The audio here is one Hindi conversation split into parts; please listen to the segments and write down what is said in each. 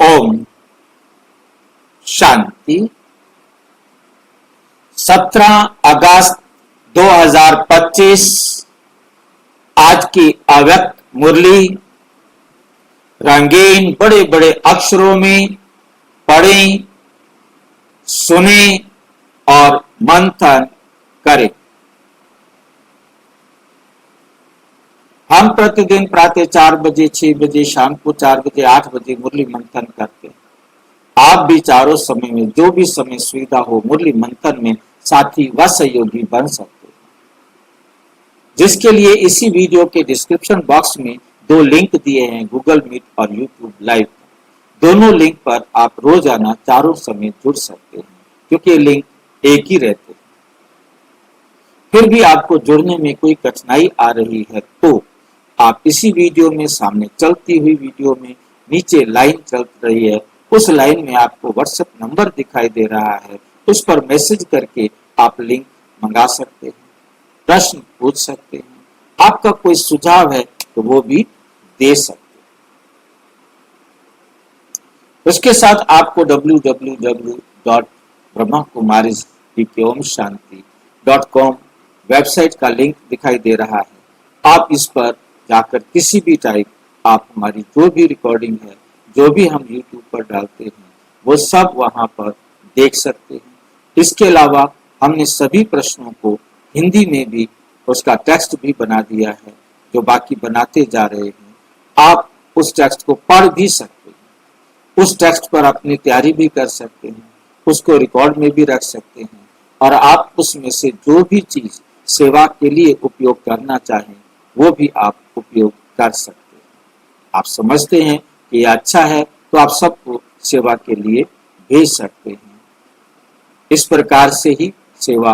ओम शांति। 17 अगस्त 2025 आज की अव्यक्त मुरली रंगीन बड़े बड़े अक्षरों में पढ़ें, सुने और मंथन करें। हम प्रतिदिन प्रातः 4 बजे, 6 बजे, शाम को 4 बजे, 8 बजे मुरली मंथन करते हैं। आप भी चारों समय में जो भी समय सुविधा हो मुरली मंथन में साथी व सहयोगी बन सकते हैं, जिसके लिए इसी वीडियो के डिस्क्रिप्शन बॉक्स में 2 लिंक दिए हैं, गूगल मीट और यूट्यूब लाइव। दोनों लिंक पर आप रोजाना चारों समय जुड़ सकते हैं, क्योंकि ये लिंक एक ही रहते हैं। फिर भी आपको जुड़ने में कोई कठिनाई आ रही है तो आप इसी वीडियो में सामने चलती हुई वीडियो में नीचे लाइन चल रही है, उस लाइन में आपको व्हाट्सएप नंबर दिखाई दे रहा है, उस पर मैसेज करके आप लिंक मंगा सकते हैं, प्रश्न पूछ सकते हैं, आपका कोई सुझाव है तो वो भी दे सकते हैं। उसके साथ आपको www.brahmakumarisomshanti.com वेबसाइट का लिंक दिखाई दे रहा है। आप इस पर जाकर किसी भी टाइप आप हमारी जो भी रिकॉर्डिंग है, जो भी हम YouTube पर डालते हैं, वो सब वहां पर देख सकते हैं। इसके अलावा हमने सभी प्रश्नों को हिंदी में भी उसका टेक्स्ट भी बना दिया है, जो बाकी बनाते जा रहे हैं। आप उस टेक्स्ट को पढ़ भी सकते हैं, उस टेक्स्ट पर अपनी तैयारी भी कर सकते हैं, उसको रिकॉर्ड में भी रख सकते हैं, और आप उसमें से जो भी चीज सेवा के लिए उपयोग करना चाहें वो भी आप उपयोग कर सकते हैं। आप समझते हैं कि यह अच्छा है तो आप सबको सेवा के लिए भेज सकते हैं। इस प्रकार से ही सेवा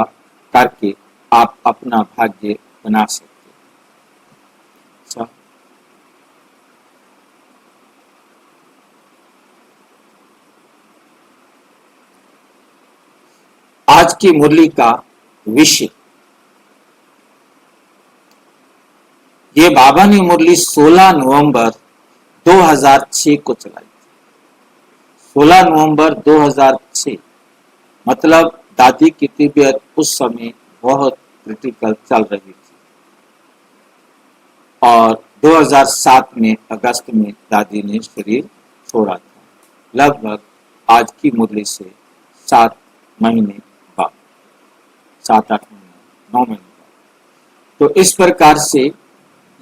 करके आप अपना भाग्य बना सकते हैं। आज की मुरली का विषय, ये बाबा ने मुरली 16 नवंबर 2006 को चलाई। 16 नवंबर 2006 मतलब दादी की तबीयत उस समय बहुत क्रिटिकल चल रही थी, और 2007 में अगस्त में दादी ने शरीर छोड़ा था। लगभग आज की मुरली से 7 महीने बाद, 7-8 महीने, 9 महीने बाद। तो इस प्रकार से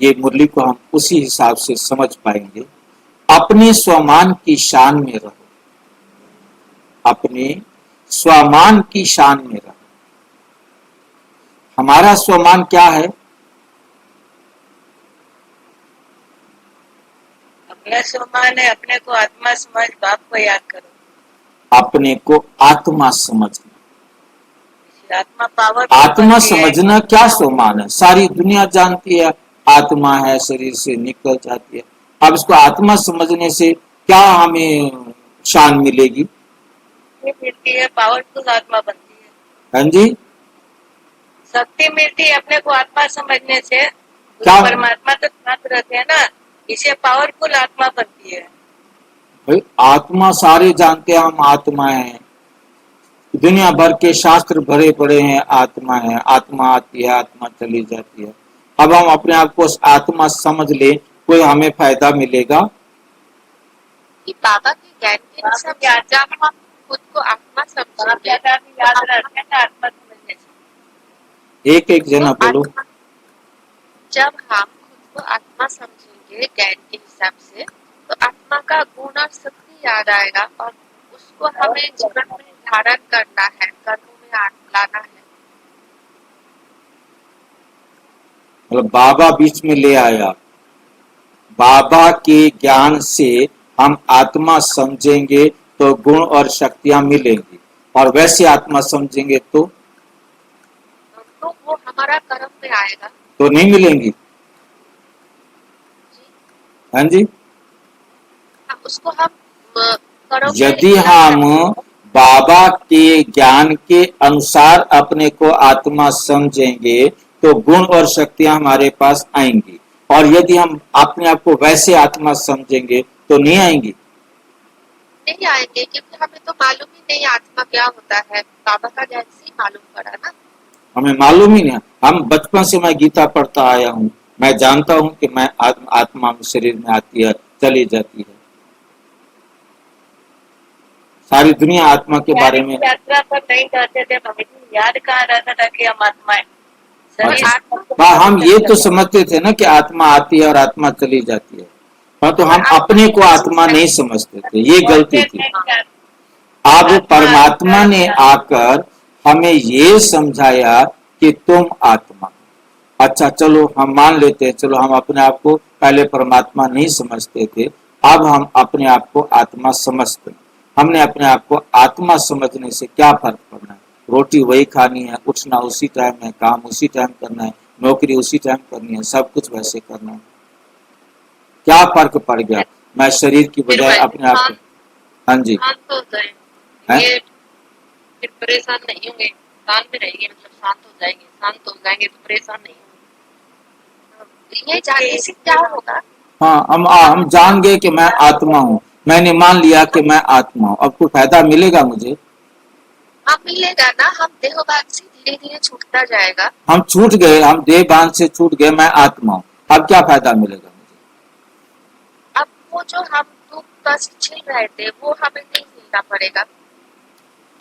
ये मुरली को हम उसी हिसाब से समझ पाएंगे। अपने स्वमान की शान में रहो, अपने स्वमान की शान में रहो। हमारा स्वमान क्या है? अपना स्वमान है अपने को आत्मा समझ, बाप को याद करो। अपने को आत्मा समझना, आत्मा पावर, आत्मा समझना क्या स्वमान है? सारी दुनिया जानती है आत्मा है, शरीर से निकल जाती है। अब इसको आत्मा समझने से क्या हमें शान मिलेगी? मिलती है, पावरफुल आत्मा बनती है। हाँ जी, शक्ति मिलती है अपने को आत्मा समझने से। क्या? परमात्मा तो साथ रहते हैं ना, इसे पावरफुल आत्मा बनती है। भाई आत्मा सारे जानते हैं हम आत्मा है, दुनिया भर के शास्त्र भरे पड़े हैं आत्मा है, आत्मा आती है, आत्मा चली जाती है। अब हम अपने आप को आत्मा समझ ले, कोई हमें फायदा मिलेगा? बाबा के ज्ञान के अनुसार जब हम खुद को आत्मा समझेंगे, याद रहते हैं आत्मा समझने से। एक जना बोलो। जब हम खुद को आत्मा समझेंगे ज्ञान के हिसाब से, तो आत्मा का गुण और शक्ति याद आएगा, और उसको हमें जीवन में धारण करना है, कर्मों में लाना है। मतलब बाबा बीच में ले आया। बाबा के ज्ञान से हम आत्मा समझेंगे तो गुण और शक्तियां मिलेंगी, और वैसे आत्मा समझेंगे तो वो हमारा कर्म में आएगा, तो नहीं मिलेंगी। हाँ जी, उसको हम यदि हम बाबा के ज्ञान के अनुसार अपने को आत्मा समझेंगे तो गुण और शक्तियां हमारे पास आएंगी, और यदि हम अपने आप को वैसे आत्मा समझेंगे तो नहीं आएंगी। नहीं आएंगे, क्योंकि हमें तो मालूम ही नहीं आत्मा क्या होता है। बाबा का जैसे ही मालूम पड़ा ना। हमें मालूम ही नहीं। हम बचपन से मैं गीता पढ़ता आया हूँ, मैं जानता हूँ कि मैं आत्मा शरीर में आती है, चली जाती है। सारी दुनिया आत्मा के बारे में। यात्रा पर नहीं जाते थे, हमें याद कहाँ रहता था कि हम आत्मा है। अच्छा। आत्मा हाँ, हम ये तो समझते थे ना कि आत्मा आती है और आत्मा चली जाती है, परंतु हम अपने को आत्मा नहीं समझते थे, ये गलती थी। अब परमात्मा ने आकर हमें ये समझाया कि तुम आत्मा। अच्छा चलो हम मान लेते हैं, चलो हम अपने आप को पहले परमात्मा नहीं समझते थे, अब हम अपने आप को आत्मा समझते हैं। हमने अपने आप को आत्मा समझने से क्या फर्क पड़ना है? रोटी वही खानी है, उठना उसी टाइम है, काम उसी टाइम करना है, नौकरी उसी टाइम करनी है, सब कुछ वैसे करना है। क्या फर्क पड़ गया? मैं शरीर की बजाय अपने आप को। हाँ जी। शांत हो जाए, हैं? ये फिर परेशान नहीं होंगे, शांत में रहेंगे, मतलब शांत हो जाएंगे। शांत हो जाएंगे तो परेशान नहीं होंगे। ये जानने से क्या होगा? हाँ, हम जान गए कि मैं आत्मा हूँ, मैंने मान लिया कि मैं आत्मा हूँ, अब कोई फायदा मिलेगा मुझे? हाँ मिलेगा ना, हम देहभान से धीरे धीरे छूटता जाएगा। हम छूट गए, हम देह बांध से छूट गए, मैं आत्मा हूँ, अब क्या फायदा मिलेगा मुझे? अब वो जो हम दुख कष्ट झेल रहे थे वो हमें नहीं झेलना पड़ेगा।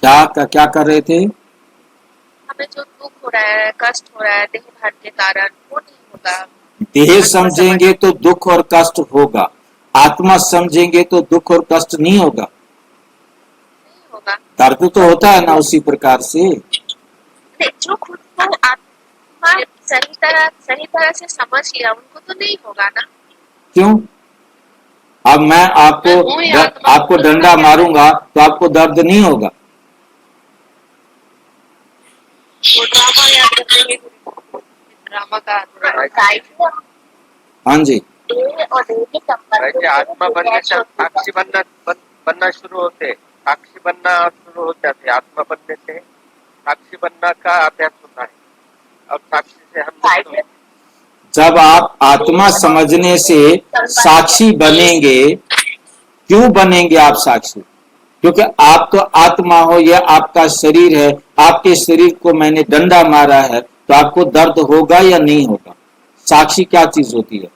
क्या कर रहे थे? हमें जो दुख हो रहा है, कष्ट हो रहा है देहभान के कारण, वो नहीं होगा। देह समझेंगे तो दुख और कष्ट होगा, आत्मा समझेंगे तो दुख और कष्ट नहीं होगा। नहीं होगा। दर्द तो होता है ना उसी प्रकार से। नहीं, जो खुद को आत्मा सही तरह से समझ लिया उनको तो नहीं होगा ना। क्यों? अब मैं आपको डंडा मारूंगा तो आपको दर्द नहीं होगा? वो ड्रामा याद रखेंगे, ड्रामा का हाँ जी। वैसे आत्मा बनने से साक्षी बनना शुरू होते, साक्षी बनना शुरू हो जाते। आत्मा बनने से साक्षी बनना का अभ्यास होता है, और साक्षी से हम जब आप आत्मा समझने से साक्षी बनेंगे, क्यों बनेंगे आप साक्षी? क्योंकि आप तो आत्मा हो, यह आपका शरीर है, आपके शरीर को मैंने डंडा मारा है तो आपको दर्द होगा या नहीं होगा? साक्षी क्या चीज होती है?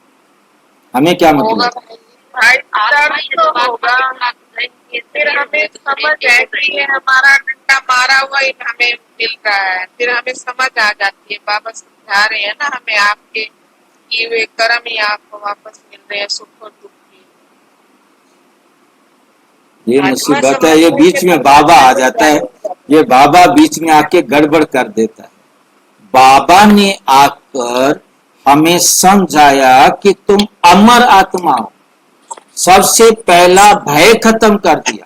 हमें क्या मतलब? दर्द तो होगा, फिर हमें समझ आएगी हमारा डंडा मारा हुआ ही हमें मिल रहा है, फिर हमें समझ आ जाती है। बाबा समझा रहे हैं ना हमें, आपके किए हुए कर्म ही आपको वापस मिल रहे हैं, सुख और दुख की। ये मुसीबत है, ये बीच में बाबा आ जाता है, ये बाबा बीच में आके गड़बड़ कर देता है। बाबा ने आकर हमें समझाया कि तुम अमर आत्मा हो, सबसे पहला भय खत्म कर दिया।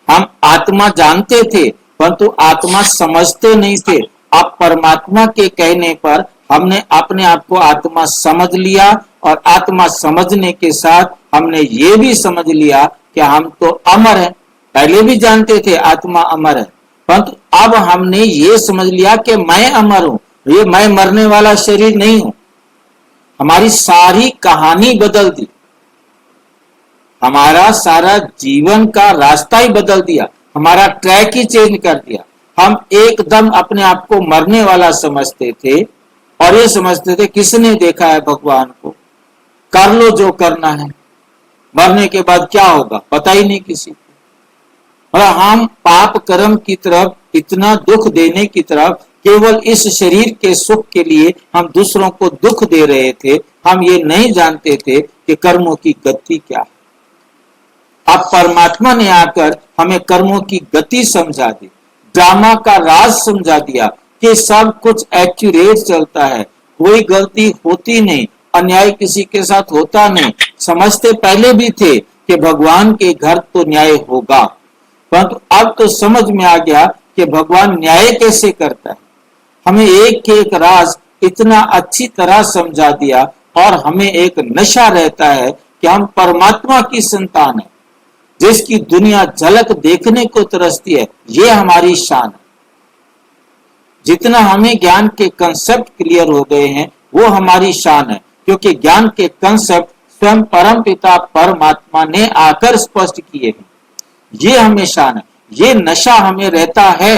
हम आत्मा जानते थे परंतु आत्मा समझते नहीं थे। अब परमात्मा के कहने पर हमने अपने आप को आत्मा समझ लिया, और आत्मा समझने के साथ हमने ये भी समझ लिया कि हम तो अमर हैं। पहले भी जानते थे आत्मा अमर है, परंतु अब हमने ये समझ लिया कि मैं अमर हूं, ये मैं मरने वाला शरीर नहीं हूं। हमारी सारी कहानी बदल दी, हमारा सारा जीवन का रास्ता ही बदल दिया, हमारा ट्रैक ही चेंज कर दिया। हम एकदम अपने आप को मरने वाला समझते थे, और ये समझते थे किसने देखा है भगवान को, कर लो जो करना है, मरने के बाद क्या होगा पता ही नहीं किसी को। और हम पाप कर्म की तरफ, इतना दुख देने की तरफ, केवल इस शरीर के सुख के लिए हम दूसरों को दुख दे रहे थे। हम ये नहीं जानते थे कि कर्मों की गति क्या है। अब परमात्मा ने आकर हमें कर्मों की गति समझा दी, ड्रामा का राज समझा दिया कि सब कुछ एक्यूरेट चलता है, कोई गलती होती नहीं, अन्याय किसी के साथ होता नहीं। समझते पहले भी थे कि भगवान के घर तो न्याय होगा, परंतु अब तो समझ में आ गया कि भगवान न्याय कैसे करता है। हमें एक एक राज इतना अच्छी तरह समझा दिया, और हमें एक नशा रहता है कि हम परमात्मा की संतान है, जिसकी दुनिया झलक देखने को तरसती है। ये हमारी शान है। जितना हमें ज्ञान के कंसेप्ट क्लियर हो गए हैं वो हमारी शान है, क्योंकि ज्ञान के कंसेप्ट स्वयं परम पिता परमात्मा ने आकर स्पष्ट किए हैं। ये हमेशा है, ये नशा हमें रहता है।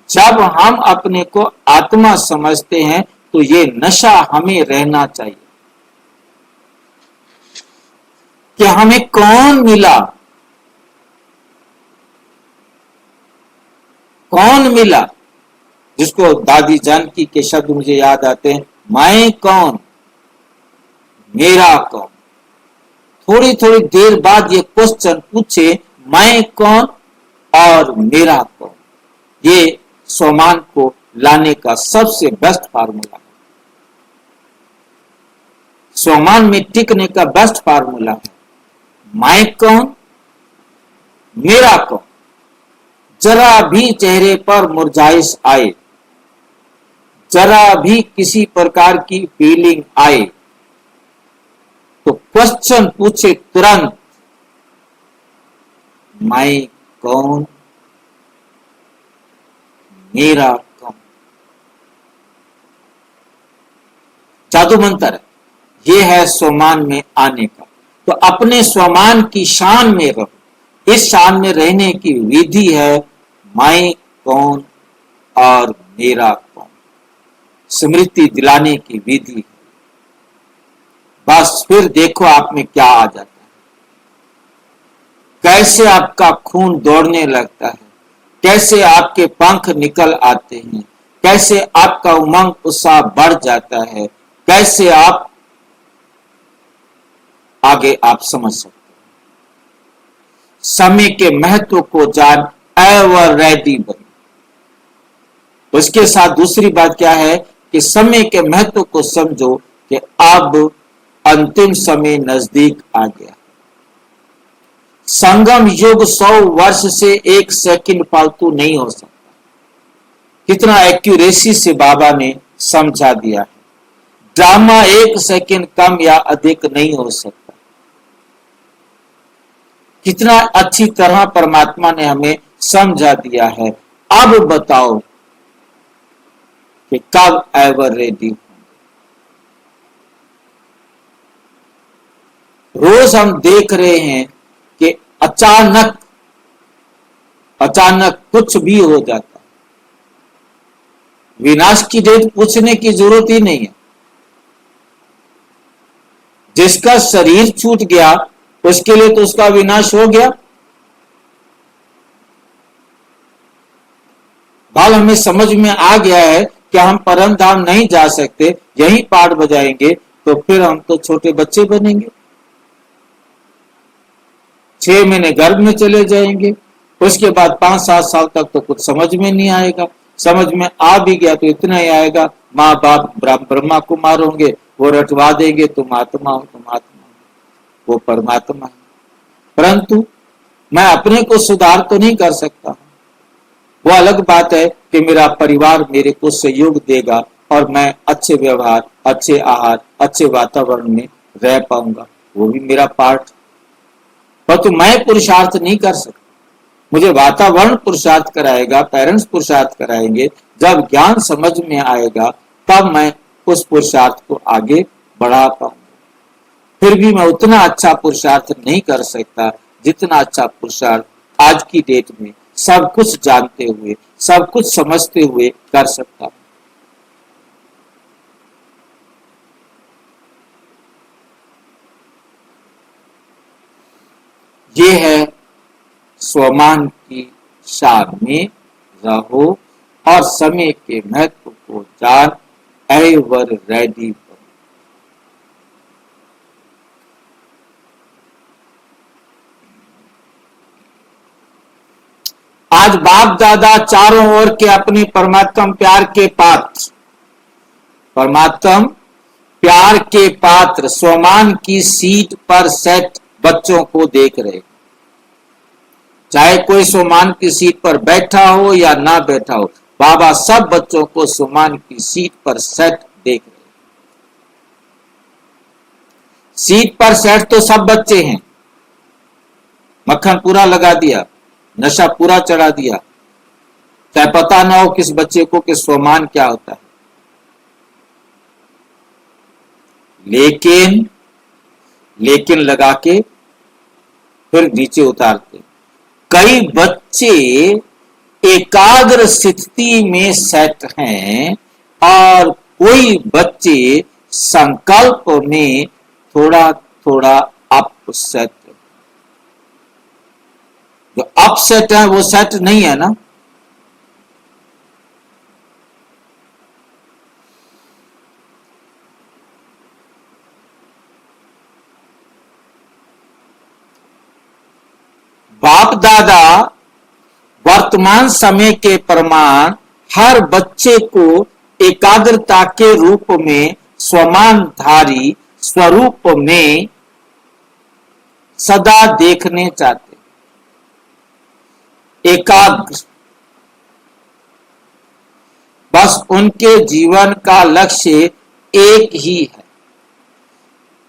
जब हम अपने को आत्मा समझते हैं तो ये नशा हमें रहना चाहिए कि हमें कौन मिला, कौन मिला, जिसको दादी जानकी के शब्द मुझे याद आते हैं, मैं कौन, मेरा कौन। थोड़ी थोड़ी देर बाद ये क्वेश्चन पूछे, मैं कौन और मेरा कौन। ये स्वमान को लाने का सबसे बेस्ट फार्मूला है, स्वमान में टिकने का बेस्ट फार्मूला है। मैं कौन, मेरा कौन। जरा भी चेहरे पर मुरझाइश आए, जरा भी किसी प्रकार की फीलिंग आए तो क्वेश्चन पूछे तुरंत, मैं कौन, मेरा कौन। जादू मंत्र है, ये है स्वमान में आने का। तो अपने स्वमान की शान में रहो। इस शान में रहने की विधि है मैं कौन और मेरा कौन, स्मृति दिलाने की विधि है। बस फिर देखो आप में क्या आ जाता है, कैसे आपका खून दौड़ने लगता है, कैसे आपके पंख निकल आते हैं, कैसे आपका उमंग उत्साह बढ़ जाता है, कैसे आप आगे आप समझ सकते हैं। समय के महत्व को जान, एवर रेडी बनो। उसके साथ दूसरी बात क्या है कि समय के महत्व को समझो कि अब अंतिम समय नजदीक आ गया। संगम युग 100 वर्ष से 1 सेकंड फालतू नहीं हो सकता। कितना एक्यूरेसी से बाबा ने समझा दिया है। ड्रामा 1 सेकंड कम या अधिक नहीं हो सकता। कितना अच्छी तरह परमात्मा ने हमें समझा दिया है। अब बताओ कि कब एवर रेडी होंगे। रोज हम देख रहे हैं कि अचानक कुछ भी हो जाता है। विनाश की डेट पूछने की जरूरत ही नहीं है। जिसका शरीर छूट गया उसके लिए तो उसका विनाश हो गया। बाल हमें समझ में आ गया है कि हम परम धाम नहीं जा सकते, यही पाठ बजाएंगे तो फिर हम तो छोटे बच्चे बनेंगे, 6 महीने गर्भ में चले जाएंगे। उसके बाद 5-7 साल तक तो कुछ समझ में नहीं आएगा। समझ में आ भी गया तो इतना ही आएगा, माँ बाप ब्रह्मा कुमार होंगे, वो रटवा देंगे तुम आत्मा हो, तुम आत्मा हो, वो परमात्मा है। परंतु मैं अपने को सुधार तो नहीं कर सकता। वो अलग बात है कि मेरा परिवार मेरे को सहयोग देगा और मैं अच्छे व्यवहार, अच्छे आहार, अच्छे वातावरण में रह पाऊंगा, वो भी मेरा पार्ट। परंतु मैं पुरुषार्थ नहीं कर सकता। मुझे वातावरण पुरुषार्थ कराएगा, पेरेंट्स पुरुषार्थ कराएंगे। जब ज्ञान समझ में आएगा तब मैं उस पुरुषार्थ को आगे बढ़ा पाऊंगा। फिर भी मैं उतना अच्छा पुरुषार्थ नहीं कर सकता जितना अच्छा पुरुषार्थ आज की डेट में सब कुछ जानते हुए, सब कुछ समझते हुए कर सकता हूं। ये है स्वमान की शान में रहो और समय के महत्व को जान, एवर रेडी बनो। आज बाप दादा चारों ओर के अपने परमात्मा प्यार के पात्र, परमात्मा प्यार के पात्र स्वमान की सीट पर सेट बच्चों को देख रहे। चाहे कोई स्वमान की सीट पर बैठा हो या ना बैठा हो, बाबा सब बच्चों को स्वमान की सीट पर सेट देख रहे। सीट पर सेट तो सब बच्चे हैं। मक्खन पूरा लगा दिया, नशा पूरा चढ़ा दिया, चाहे पता ना हो किस बच्चे को कि स्वमान क्या होता है। लेकिन लगा के फिर नीचे उतारते। कई बच्चे एकाग्र स्थिति में सेट हैं और कोई बच्चे संकल्प में थोड़ा थोड़ा अपसेट। जो अपसेट है वो सेट नहीं है ना। बाप दादा वर्तमान समय के प्रमाण हर बच्चे को एकाग्रता के रूप में स्वमानधारी स्वरूप में सदा देखने चाहते। एकाग्र बस उनके जीवन का लक्ष्य एक ही है,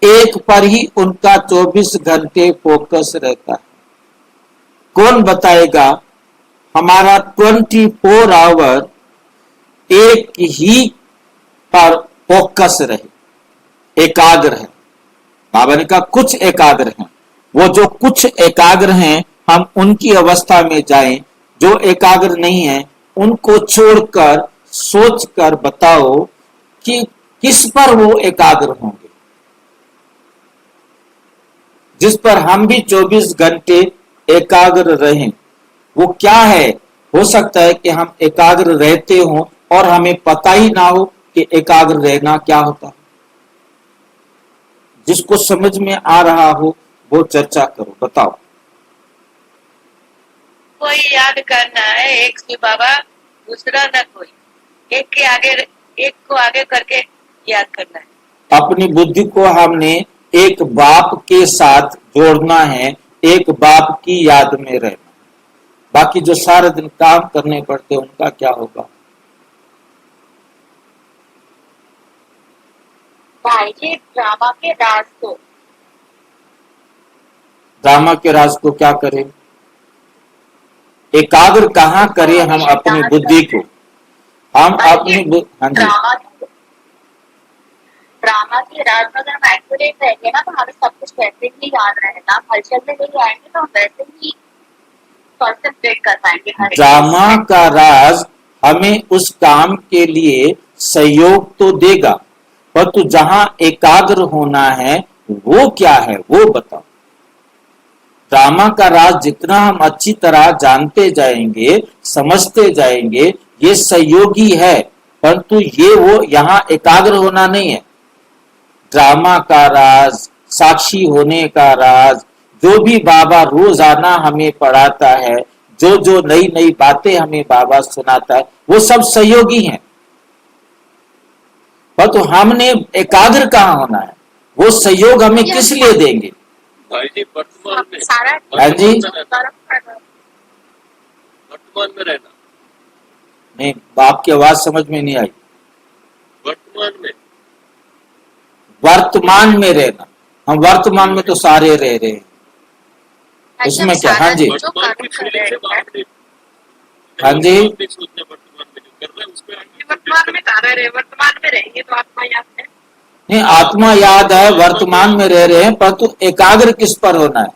एक पर ही उनका 24 घंटे फोकस रहता है। कौन बताएगा हमारा 24 आवर एक ही पर फोकस रहे, एकाग्र है। बाबा ने कहा कुछ एकाग्र हैं, वो जो कुछ एकाग्र हैं हम उनकी अवस्था में जाएं। जो एकाग्र नहीं है उनको छोड़कर सोचकर बताओ कि किस पर वो एकाग्र होंगे, जिस पर हम भी 24 घंटे एकाग्र रहें। वो क्या है? हो सकता है कि हम एकाग्र रहते हों और हमें पता ही ना हो कि एकाग्र रहना क्या होता है। जिसको समझ में आ रहा हो वो चर्चा करो, बताओ। कोई याद करना है, एक से बाबा, दूसरा ना कोई, एक के आगे, एक को आगे करके याद करना है। अपनी बुद्धि को हमने एक बाप के साथ जोड़ना है, एक बाप की याद में रहना। बाकी जो सारा दिन काम करने पड़ते उनका क्या होगा? भाई जी ड्रामा के राज को क्या करें? एकाग्र कहाँ करें हम अपनी बुद्धि को? हम अपनी हाँ जी, ड्रामा के राज में अगर हम एक्यूरेट रहेंगे ना तो हमें सब कुछ वैसे ही याद रहेगा। हलचल में नहीं आएंगे तो हम वैसे ही कंसंट्रेट कर पाएंगे हर एक ड्रामा चीज पे। का राज हमें उस काम के लिए सहयोग तो देगा, परंतु जहां एकाग्र होना है वो क्या है वो बताओ। ड्रामा का राज जितना हम अच्छी तरह जानते जाएंगे, समझते जाएंगे, ये सहयोगी है, परंतु ये वो यहाँ एकाग्र होना नहीं है। ड्रामा का राज, साक्षी होने का राज, जो भी बाबा रोजाना हमें पढ़ाता है, जो जो नई नई बातें हमें बाबा सुनाता है, वो सब सहयोगी हैं। परंतु हमने एकाग्र कहाँ होना है? वो सहयोग हमें किस लिए देंगे? भाई जी वर्तमान में, सारा हाँ जी, वर्तमान में रहना, नहीं आपकी आवाज समझ में नहीं आई। वर्तमान में रहना, हम वर्तमान में तो सारे रह रहे हैं, उसमें क्या? हाँ जी, जो काम कर रहे हैं हाँ जी, वर्तमान में कहाँ रह रहे हैं? वर्तमान में रहेंगे तो आत्मा याद है। नहीं आत्मा याद है, वर्तमान में रह रहे हैं, परंतु एकाग्र किस पर होना है?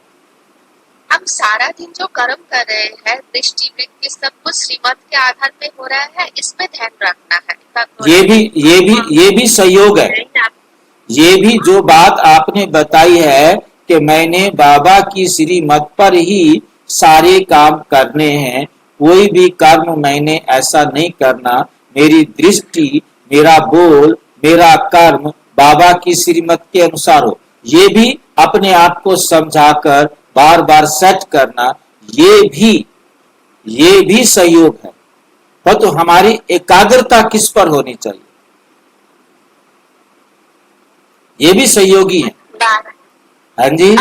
हम सारा दिन जो कर्म कर रहे हैं, दृष्टि वृत्ति सब कुछ श्रीमत के आधार पे हो रहा है, इसमें ध्यान रखना है। ये भी सहयोग है। ये भी जो बात आपने बताई है कि मैंने बाबा की श्रीमत पर ही सारे काम करने हैं, कोई भी कर्म मैंने ऐसा नहीं करना, मेरी दृष्टि, मेरा बोल, मेरा कर्म बाबा की श्रीमत के अनुसार हो। ये भी अपने आप को समझाकर बार बार सेट करना, ये भी सहयोग है। पर तो हमारी एकाग्रता किस पर होनी चाहिए? ये भी सहयोगी है। हाँ जी,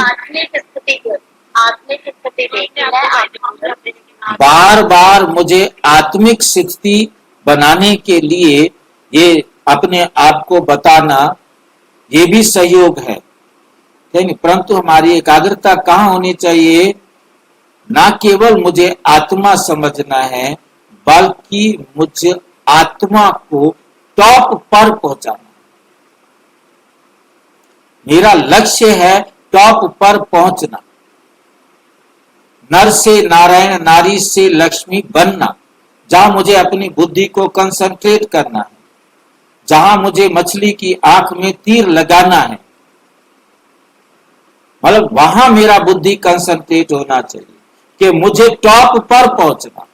बार बार मुझे आत्मिक स्थिति बनाने के लिए ये अपने आप को बताना, ये भी सहयोग है, परंतु हमारी एकाग्रता कहाँ होनी चाहिए? ना केवल मुझे आत्मा समझना है, बल्कि मुझे आत्मा को टॉप पर पहुंचाना। मेरा लक्ष्य है टॉप पर पहुंचना। नर से नारायण, नारी से लक्ष्मी बनना, जहां मुझे अपनी बुद्धि को कंसंट्रेट करना है, जहां मुझे मछली की आंख में तीर लगाना है, मतलब वहां मेरा बुद्धि कंसंट्रेट होना चाहिए कि मुझे टॉप पर पहुंचना।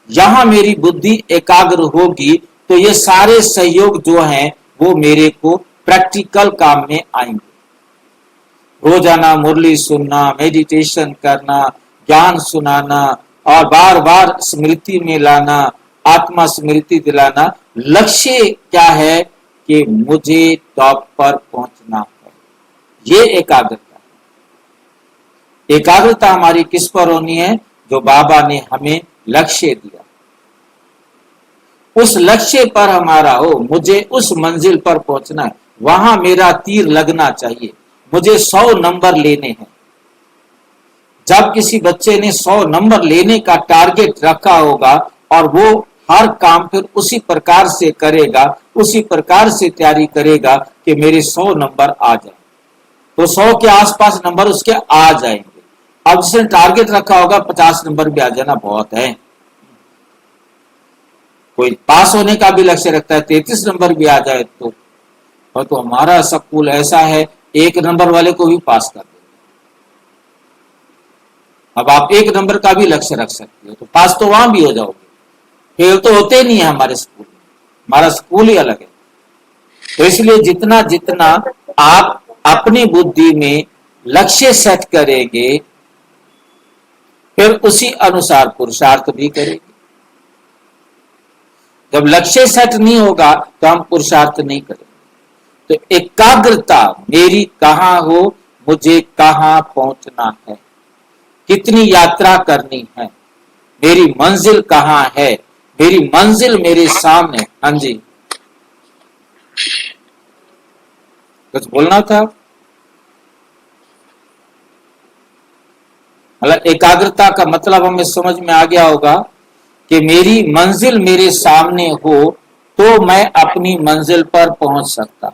यहां मेरी बुद्धि एकाग्र होगी तो ये सारे सहयोग जो हैं वो मेरे को प्रैक्टिकल काम में आएंगे। रोजाना मुरली सुनना, मेडिटेशन करना, ज्ञान सुनाना और बार बार स्मृति में लाना, आत्मा स्मृति दिलाना, लक्ष्य क्या है कि मुझे टॉप पर पहुंचना है। ये एकाग्रता है। एकाग्रता हमारी किस पर होनी है? जो बाबा ने हमें लक्ष्य दिया, उस लक्ष्य पर हमारा हो, मुझे उस मंजिल पर पहुंचना है, वहां मेरा तीर लगना चाहिए, मुझे 100 नंबर लेने हैं। जब किसी बच्चे ने 100 नंबर लेने का टारगेट रखा होगा और वो हर काम फिर उसी प्रकार से करेगा, उसी प्रकार से तैयारी करेगा कि मेरे 100 नंबर आ जाए, तो 100 के आसपास नंबर उसके आ जाएंगे। अब जिसने टारगेट रखा होगा 50 नंबर भी आ जाना बहुत है। कोई पास होने का भी लक्ष्य रखता है, 33 नंबर भी आ जाए तो, और तो हमारा स्कूल ऐसा है 1 नंबर वाले को भी पास कर दे। अब आप 1 नंबर का भी लक्ष्य रख सकते हो तो पास तो वहां भी हो जाओगे, फेल तो होते नहीं है हमारे स्कूल में, हमारा स्कूल ही अलग है। तो इसलिए जितना जितना आप अपनी बुद्धि में लक्ष्य सेट करेंगे, फिर उसी अनुसार पुरुषार्थ भी करेंगे। जब लक्ष्य सेट नहीं होगा तो हम पुरुषार्थ नहीं करेंगे। तो एकाग्रता मेरी कहां हो, मुझे कहां पहुंचना है, कितनी यात्रा करनी है, मेरी मंजिल कहां है, मेरी मंजिल मेरे सामने। हाँ जी, कुछ बोलना था? मतलब एकाग्रता का मतलब हमें समझ में आ गया होगा कि मेरी मंजिल मेरे सामने हो तो मैं अपनी मंजिल पर पहुंच सकता।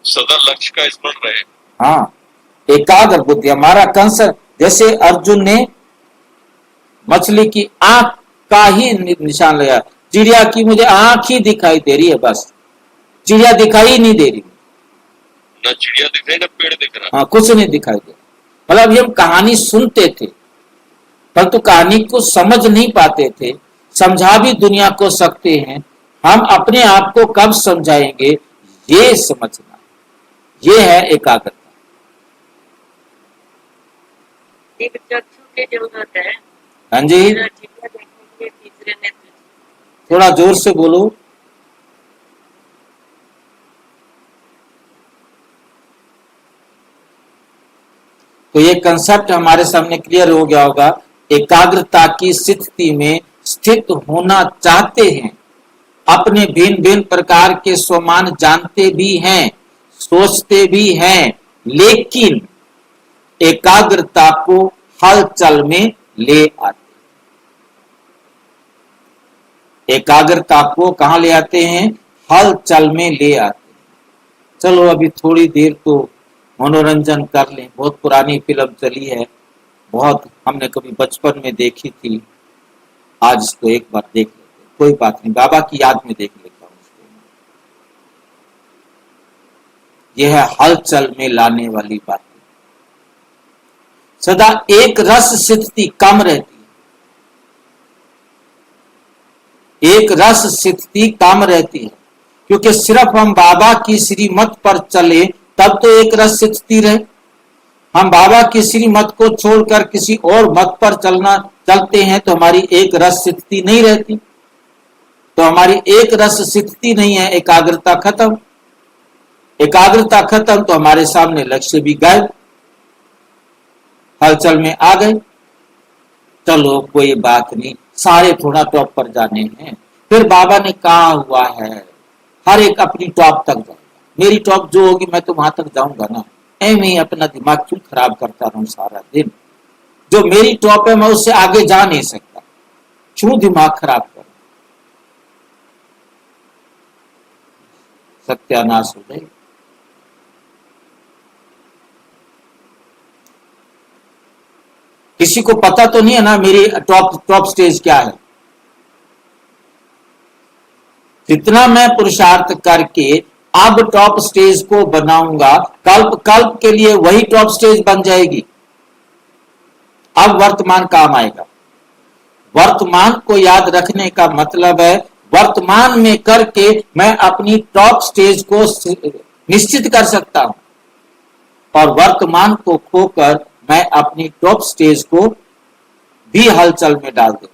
सदा लक्ष्य का स्मरण रहे। हाँ, एकाग्र बुद्धि हमारा कंसर, जैसे अर्जुन ने मछली की आंख का ही निशान लगाया, चिड़िया की मुझे आंख ही दिखाई दे रही है, बस चिड़िया दिखाई ही नहीं दे रही, न चिड़िया दिख रही, न पेड़ दिख रहा। हाँ, कुछ नहीं दिखाई दे रहा। मतलब ये हम कहानी सुनते थे परंतु कहानी को समझ नहीं पाते थे, समझा भी दुनिया को सकते हैं, हम अपने आप को कब समझाएंगे, ये समझना, ये है एकाग्रता। एक चक्षु की जरूरत है। हाँ जी, चिड़िया देखने के लिए तीसरे नेत्र। थोड़ा जोर से बोलो। तो ये कंसेप्ट हमारे सामने क्लियर हो गया होगा। एकाग्रता की स्थिति में स्थित होना चाहते हैं, अपने भिन्न भिन्न प्रकार के स्वमान जानते भी हैं, सोचते भी हैं, लेकिन एकाग्रता को हलचल में ले आते, एकाग्रता को कहां ले आते हैं? हलचल में ले आते। चलो अभी थोड़ी देर तो मनोरंजन कर लें, बहुत पुरानी फिल्म चली है, बहुत हमने कभी बचपन में देखी थी, आज इसको एक बार देख लेते, कोई बात नहीं, बाबा की याद में देख लेता हूँ इसको। यह है हलचल में लाने वाली बात। सदा एक रस स्थिति कम रहती है, एक रस स्थिति कम रहती है, क्योंकि सिर्फ हम बाबा की श्रीमत पर चले तब तो एक रस स्थिति रहे। हम बाबा की श्रीमत को छोड़कर किसी और मत पर चलते हैं तो हमारी एक रस स्थिति नहीं रहती, तो हमारी एक रस स्थिति नहीं है, एकाग्रता खत्म। एकाग्रता खत्म तो हमारे सामने लक्ष्य भी गायब, हलचल में आ गए। चलो कोई बात नहीं, सारे थोड़ा टॉप पर जाने हैं, फिर बाबा ने कहा हुआ है हर एक अपनी टॉप तक जाएगा, मेरी टॉप जो होगी मैं तो वहां तक जाऊंगा ना, मैं अपना दिमाग क्यों खराब करता रहूं सारा दिन, जो मेरी टॉप है मैं उससे आगे जा नहीं सकता, क्यों दिमाग खराब कर, सत्यानाश हो जाएगा। किसी को पता तो नहीं है ना मेरी टॉप स्टेज क्या है। जितना मैं पुरुषार्थ करके अब टॉप स्टेज को बनाऊंगा, कल्प के लिए वही टॉप स्टेज बन जाएगी। अब वर्तमान काम आएगा। वर्तमान को याद रखने का मतलब है वर्तमान में करके मैं अपनी टॉप स्टेज को निश्चित कर सकता हूं, और वर्तमान को खोकर मैं अपनी टॉप स्टेज को भी हलचल में डाल देता हूं।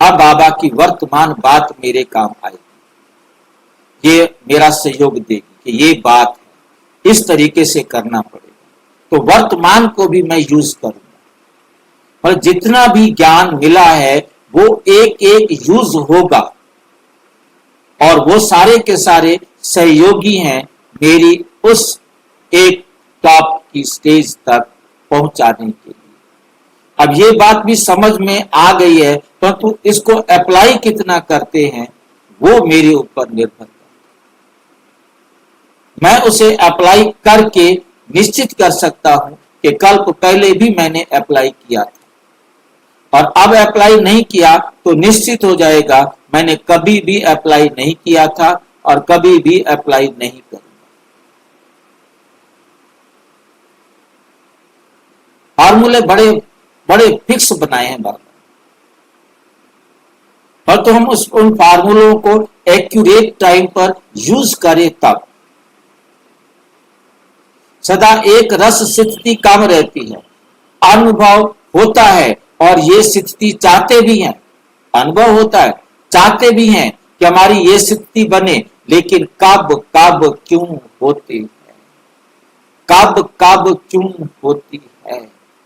अब बाबा की वर्तमान बात मेरे काम आएगी, ये मेरा सहयोग देगी कि ये बात है, इस तरीके से करना पड़ेगा। तो वर्तमान को भी मैं यूज करूंगा, और जितना भी ज्ञान मिला है वो एक एक यूज होगा, और वो सारे के सारे सहयोगी हैं मेरी उस एक टॉप की स्टेज तक पहुंचाने के लिए। अब ये बात भी समझ में आ गई है, परंतु इसको अप्लाई कितना करते हैं वो मेरे ऊपर निर्भर है। मैं उसे अप्लाई करके निश्चित कर सकता हूं कि कल पहले भी मैंने अप्लाई किया था, और अब अप्लाई नहीं किया तो निश्चित हो जाएगा मैंने कभी भी अप्लाई नहीं किया था और कभी भी अप्लाई नहीं करूंगा। फार्मूले बड़े बड़े फिक्स बनाए हैं बाबा, और तो हम उन फार्मूलों को एक्यूरेट टाइम पर यूज करें तब। सदा एक रस स्थिति कम रहती है, अनुभव होता है, और ये स्थिति चाहते भी हैं, अनुभव होता है, चाहते भी हैं कि हमारी ये स्थिति बने, लेकिन कब कब क्यों होती है, कब कब क्यों होती है।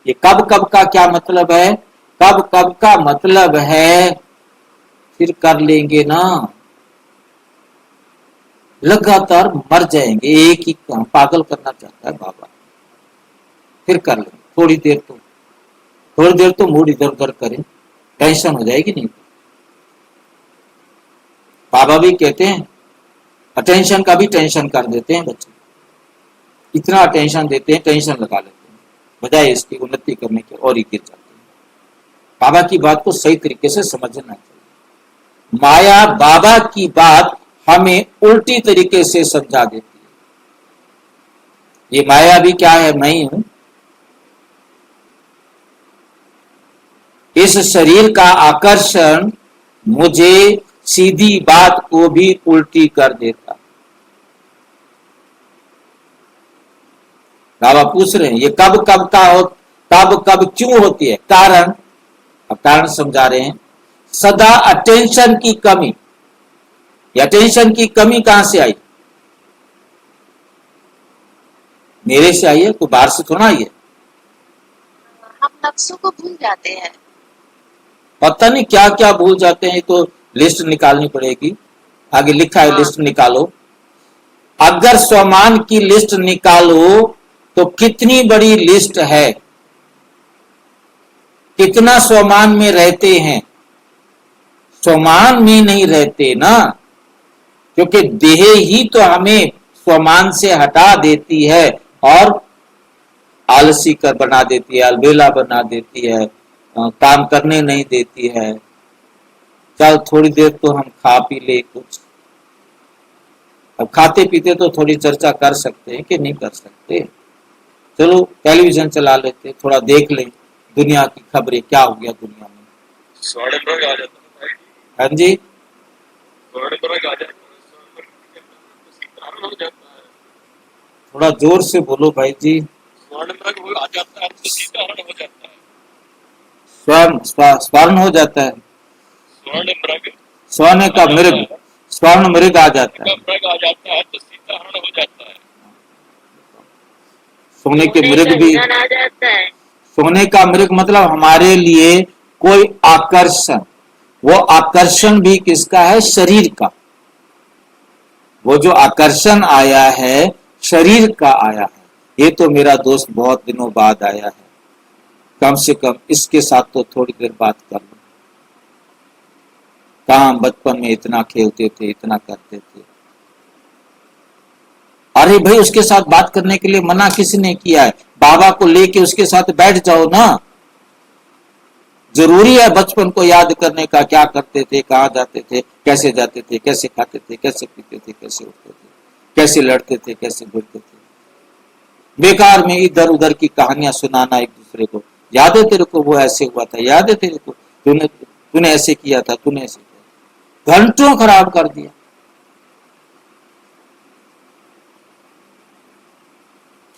ये कब कब का क्या मतलब है? कब कब का मतलब है फिर कर लेंगे ना, लगातार मर जाएंगे, एक ही काम पागल करना चाहता है बाबा, फिर कर लेंगे थोड़ी देर तो मूड इधर उधर करें, टेंशन हो जाएगी नहीं। बाबा भी कहते हैं अटेंशन का भी टेंशन कर देते हैं बच्चे, इतना अटेंशन देते हैं, टेंशन लगा लेते हैं, बजाय इसकी उन्नति करने के और ही गिर जाते हैं। बाबा की बात को सही तरीके से समझना चाहिए। माया बाबा की बात हमें उल्टी तरीके से समझा देती है। ये माया भी क्या है? मैं ही हूं। इस शरीर का आकर्षण मुझे सीधी बात को भी उल्टी कर देता। बाबा पूछ रहे हैं ये कब कब का हो, कब कब क्यों होती है? कारण, अब कारण समझा रहे हैं। सदा अटेंशन की कमी। अटेंशन की कमी कहां से आई? मेरे से आई है, कोई बाहर से थोड़ा आई है। हम नक्शों को भूल जाते हैं। पता नहीं क्या क्या भूल जाते हैं, तो लिस्ट निकालनी पड़ेगी। आगे लिखा है लिस्ट निकालो। अगर स्वमान की लिस्ट निकालो तो कितनी बड़ी लिस्ट है, कितना स्वमान में रहते हैं? स्वमान में नहीं रहते ना, क्योंकि देह ही तो हमें स्वमान से हटा देती है और आलसी कर बना देती है, अलबेला बना देती है, काम करने नहीं देती है। चल थोड़ी देर तो हम खा पी ले कुछ। अब खाते पीते तो थोड़ी चर्चा कर सकते हैं कि नहीं कर सकते। चलो टेलीविजन चला लेते, थोड़ा देख ले दुनिया की खबरें, क्या हो गया दुनिया में। स्वर्णमृग आ जाता है। हाँ जी, स्वर्णमृग आ जाता है, हो जाता है। थोड़ा जोर से बोलो भाई जी। स्वर्णमृग आ जाता है तो सीताहरण हो जाता है। स्वर्ण हो जाता है। स्वर्णमृग, स्वर्ण का मृग, स्वर्ण मृग आ जाता है। मृग आ जाता है तो सीताहरण हो जाता है। सोने के मृग भी आ जाता है। सोने का मृग मतलब हमारे लिए कोई आकर्षण, वो आकर्षण भी किसका है? शरीर का। वो जो आकर्षण आया है शरीर का आया है। ये तो मेरा दोस्त बहुत दिनों बाद आया है, कम से कम इसके साथ तो थोड़ी देर बात कर लो। कहाँ बचपन में इतना खेलते थे, इतना करते थे। अरे भाई उसके साथ बात करने के लिए मना किसने किया है? बाबा को लेके उसके साथ बैठ जाओ ना। जरूरी है बचपन को याद करने का, क्या करते थे, कहाँ जाते थे, कैसे जाते थे, कैसे खाते थे, कैसे पीते थे, कैसे उठते थे, कैसे लड़ते थे, कैसे भिड़ते थे। बेकार में इधर उधर की कहानियां सुनाना एक दूसरे को। याद है तेरे को वो ऐसे हुआ था, याद है तेरे को तूने ऐसे किया था, तूने ऐसे किया। घंटों खराब कर दिया।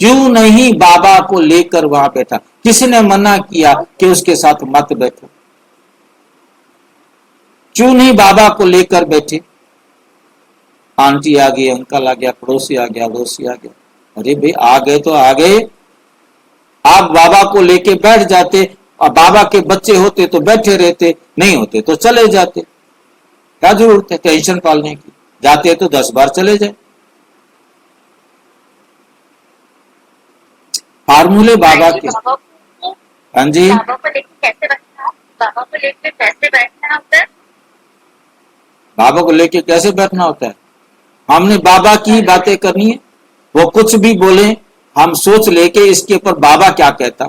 क्यों नहीं बाबा को लेकर वहां बैठा? किसने मना किया कि उसके साथ मत बैठो? क्यों नहीं बाबा को लेकर बैठे? आंटी आ गई, अंकल आ गया, पड़ोसी आ गया, अड़ोसी आ गया। अरे भाई आ गए तो आ गए, आप बाबा को लेके बैठ जाते और बाबा के बच्चे होते तो बैठे रहते, नहीं होते तो चले जाते। क्या जरूरत है टेंशन पालने की? जाते तो 10 बार चले जाए। फार्मूले बाबा के। हाँ जी, बाबा को लेके कैसे बैठना? बाबा को लेके कैसे बैठना होता है? बाबा को लेके कैसे बैठना होता है? हमने बाबा की बातें करनी है। वो कुछ भी बोले हम सोच लेके इसके ऊपर बाबा क्या कहता।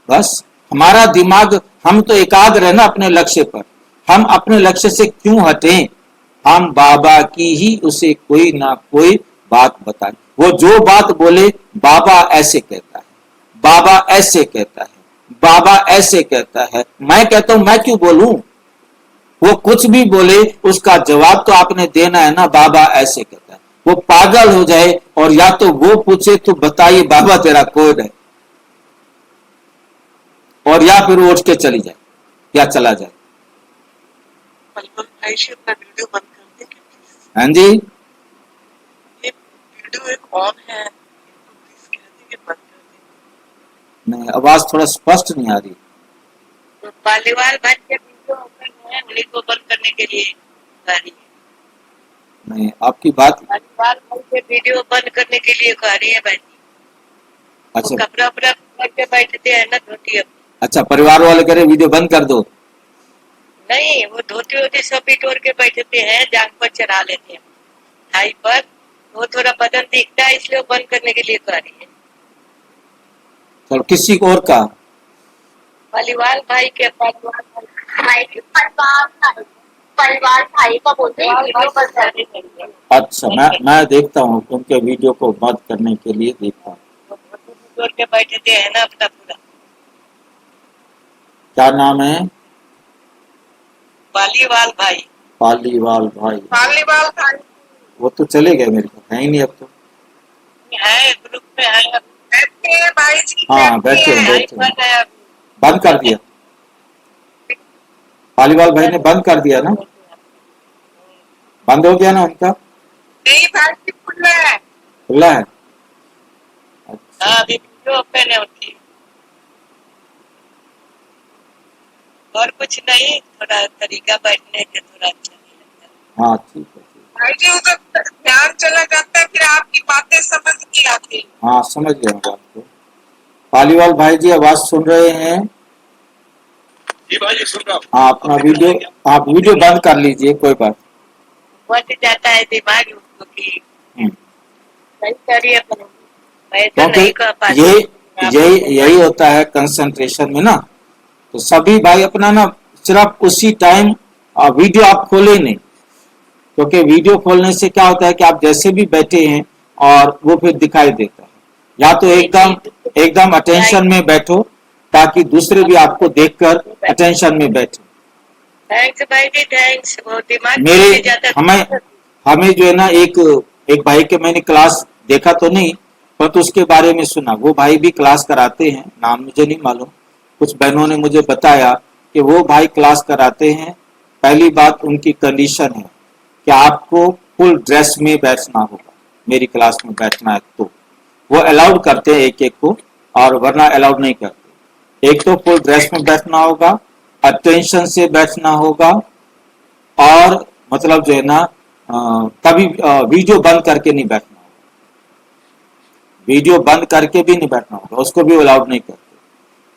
बस हमारा दिमाग, हम तो एकाग्र है ना अपने लक्ष्य पर। हम अपने लक्ष्य से क्यों हटें? हम बाबा की ही उसे कोई ना कोई बात बताए। वो जो बात बोले बाबा ऐसे कहता है, बाबा ऐसे कहता है, बाबा ऐसे कहता है। मैं कहता हूं मैं क्यों बोलूं? वो कुछ भी बोले उसका जवाब तो आपने देना है ना, बाबा ऐसे कहता है। वो पागल हो जाए और या तो वो पूछे तो बताइए बाबा तेरा कौन है, और या फिर वो उठ के चली जाए या चला जाए। अपना वीडियो बंद कर दे। हाँ जी, ये वीडियो एक ऑन है, तो प्लीज कह दे कि बंद कर दे। नहीं आवाज थोड़ा स्पष्ट नहीं आ रही। तो पालीवाल भाई के वीडियो ओपन है, उन्हीं को बंद करने के लिए कह रही है। नहीं आपकी बात। पालीवाल भाई के वीडियो बंद करने के लिए कह रही है भाई। अच्छा, कपड़ा उपड़ा करके बैठते हैं ना धोती। अच्छा परिवार वाले करे वीडियो बंद कर दो। नहीं, वो धोती होती सब बिटोर के बैठते हैं, जांग पर चढ़ा लेते हैं थाई पर। वो थोड़ा बदन दिखता है इसलिए वो बंद करने के लिए कह रही है। चलो किसी और का। पालीवाल भाई के परिवार भाई का बोलते हैं वीडियो बंद करने के लिए। अच्छा मैं देखता हूँ उनके वीडियो को बंद करने के लिए देखता हूँ। धोती बिटोर के बैठते हैं ना अपना पूरा। क्या नाम है? पालीवाल भाई। पालीवाल भाई। पालीवाल भाई वो तो चले गए, मेरे को है ही नहीं अब तो। है ग्रुप में है, बैठे हैं भाई जी, हाँ बैठे हैं, भाई बैठे बन हैं। है। बंद कर दिया, पालीवाल भाई ने बंद कर दिया ना, बंद हो गया ना उनका? नहीं भाई जी, खुला है। खुला है। अच्छा हाँ अभी वीडियो ओपन है उनकी। और कुछ नहीं, थोड़ा तरीका बैठने के थोड़ा अच्छा नहीं लगता। हाँ ठीक है, ठीक भाई जी उधर ध्यान चला जाता है, फिर आपकी बातें समझ नहीं आती। है। हाँ समझ गया मैं बात को। पालीवाल भाई जी आवाज सुन रहे हैं? जी भाई जी सुन रहा हूँ। हाँ अपना वीडियो, आप वीडियो बंद कर लीजिए, कोई बात। बच जाता है दिमाग उसको कि हम्म। सही करिए, मैं तो क्योंकि नहीं कर पाती। यही होता है कंसंट्रेशन में ना। तो सभी भाई अपना ना सिर्फ उसी टाइम वीडियो आप खोले नहीं, क्योंकि वीडियो खोलने से क्या होता है कि आप जैसे भी बैठे हैं और वो फिर दिखाई देता है। या तो एकदम अटेंशन में बैठो ताकि दूसरे भी आपको देखकर अटेंशन में बैठे। थैंक्स भाई जी, थैंक्स। वो दिमाग मेरे में जाता हमें जो है ना एक भाई के मैंने क्लास देखा तो नहीं, पर तो उसके बारे में सुना। वो भाई भी क्लास कराते हैं, नाम मुझे नहीं मालूम, कुछ बहनों ने मुझे बताया कि वो भाई क्लास कराते हैं। पहली बात उनकी कंडीशन है कि आपको फुल ड्रेस में बैठना होगा, मेरी क्लास में बैठना है तो। वो अलाउड करते हैं एक एक को, और वरना अलाउड नहीं करते। एक तो फुल ड्रेस में बैठना होगा, अटेंशन से बैठना होगा, और मतलब जो है ना कभी वीडियो बंद करके नहीं बैठना होगा, वीडियो बंद करके भी नहीं बैठना होगा, उसको भी अलाउड नहीं करते।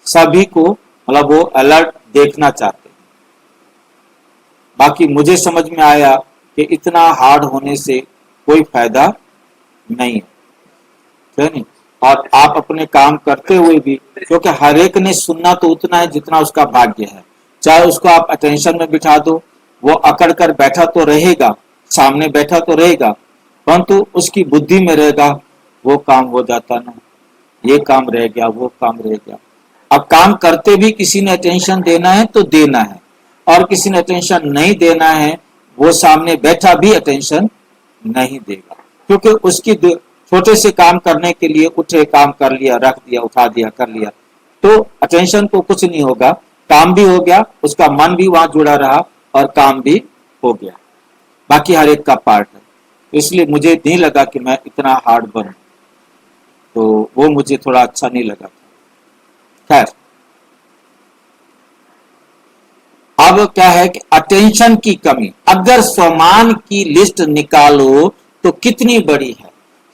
सभी को मतलब वो अलर्ट देखना चाहते हैं। बाकी मुझे समझ में आया कि इतना हार्ड होने से कोई फायदा नहीं है, नहीं। और आप अपने काम करते हुए भी, क्योंकि हर एक ने सुनना तो उतना है जितना उसका भाग्य है। चाहे उसको आप अटेंशन में बिठा दो, वो अकड़ कर बैठा तो रहेगा, सामने बैठा तो रहेगा, परंतु उसकी बुद्धि में रहेगा वो काम हो जाता ना, ये काम रह गया, वो काम रह गया। अब काम करते भी किसी ने अटेंशन देना है तो देना है, और किसी ने अटेंशन नहीं देना है, वो सामने बैठा भी अटेंशन नहीं देगा, क्योंकि उसकी छोटे से काम करने के लिए उठे, काम कर लिया, रख दिया, उठा दिया, कर लिया, तो अटेंशन को कुछ नहीं होगा, काम भी हो गया, उसका मन भी वहां जुड़ा रहा और काम भी हो गया। बाकी हर एक का पार्ट है, इसलिए मुझे नहीं लगा कि मैं इतना हार्ड बनूं, तो वो मुझे थोड़ा अच्छा नहीं लगा। खैर, अब क्या है कि अटेंशन की कमी, अगर स्वमान की लिस्ट निकालो तो कितनी बड़ी है।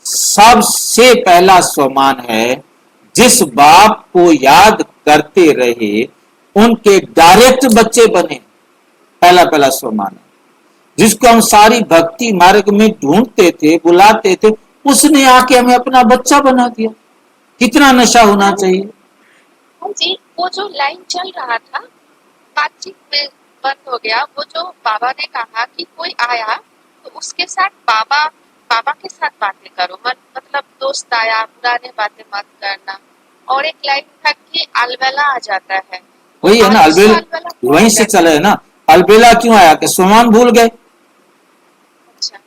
सबसे पहला स्वमान है, जिस बाप को याद करते रहे उनके डायरेक्ट बच्चे बने, पहला स्वमान है। जिसको हम सारी भक्ति मार्ग में ढूंढते थे, बुलाते थे, उसने आके हमें अपना बच्चा बना दिया। कितना नशा होना चाहिए। जी, वो जो लाइन चल रहा था बातचीत में बंद हो गया। वो जो बाबा ने कहा कि कोई आया तो उसके साथ बाबा के साथ बातें करो, मतलब दोस्त आया, पुराने बातें मत करना। और एक लाइन था कि अलबेला आ जाता है, वही है ना, अलबेला वहीं से चला है ना। अलबेला क्यों आया कि स्वमान भूल गए। अच्छा,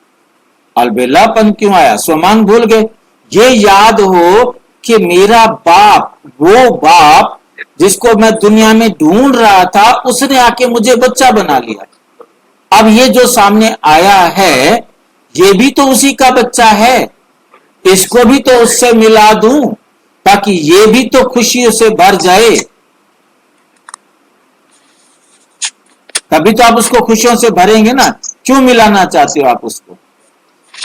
अलबेलापन क्यों आया, स्वमान भूल गए। ये याद हो कि मेरा बाप, वो बाप जिसको मैं दुनिया में ढूंढ रहा था, उसने आके मुझे बच्चा बना लिया। अब ये जो सामने आया है, ये भी तो उसी का बच्चा है, इसको भी तो उससे मिला दूं ताकि ये भी तो खुशियों से भर जाए। तभी तो आप उसको खुशियों से भरेंगे ना। क्यों मिलाना चाहते हो आप उसको?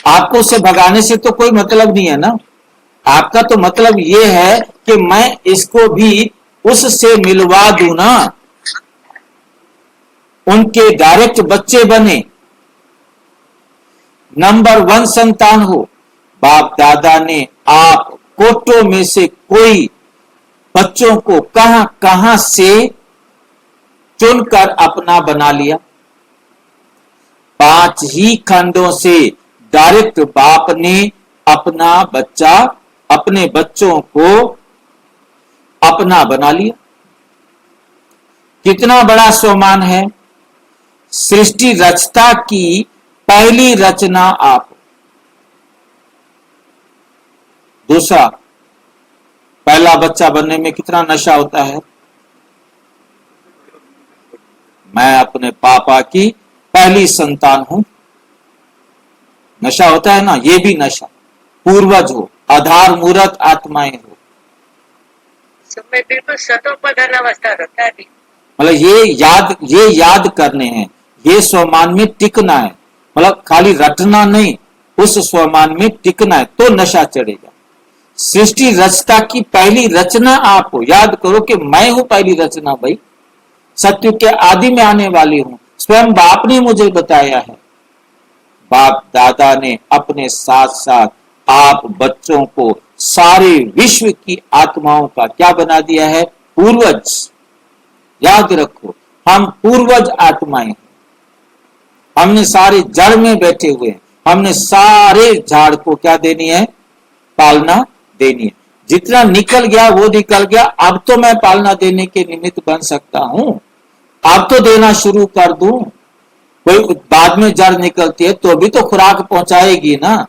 आपको उससे भगाने से तो कोई मतलब नहीं है ना। आपका तो मतलब ये है कि मैं इसको भी उससे मिलवा दूं ना, उनके डायरेक्ट बच्चे बने, नंबर 1 संतान हो। बाप दादा ने आप कोटों में से कोई बच्चों को कहां कहां से चुनकर अपना बना लिया। 5 ही खंडों से डायरेक्ट बाप ने अपना बच्चा, अपने बच्चों को अपना बना लिया। कितना बड़ा स्वमान है। सृष्टि रचता की पहली रचना आप। दूसरा, पहला बच्चा बनने में कितना नशा होता है। मैं अपने पापा की पहली संतान हूं, नशा होता है ना। ये भी नशा। पूर्वज हो, आधार मूर्त आत्माएं हो। समय बिल्कुल सतोपधान अवस्था रहता है। मतलब ये याद करने हैं, ये स्वमान में टिकना है। मतलब खाली रटना नहीं, उस स्वमान में टिकना है तो नशा चढ़ेगा। सृष्टि रचता की पहली रचना आप हो। याद करो कि मैं हूं पहली रचना भाई, सत्य के आदि में आने वाली हूं। स्वयं बाप ने मुझे बताया है। बाप दादा ने अपने साथ साथ आप बच्चों को सारे विश्व की आत्माओं का क्या बना दिया है, पूर्वज। याद रखो, हम पूर्वज आत्माएं हैं। हमने सारे जड़ में बैठे हुए हैं, हमने सारे झाड़ को क्या देनी है, पालना देनी है। जितना निकल गया वो निकल गया। अब तो मैं पालना देने के निमित्त बन सकता हूं, अब तो देना शुरू कर दूं। कोई बाद में जड़ निकलती है तो भी तो खुराक पहुंचाएगी ना।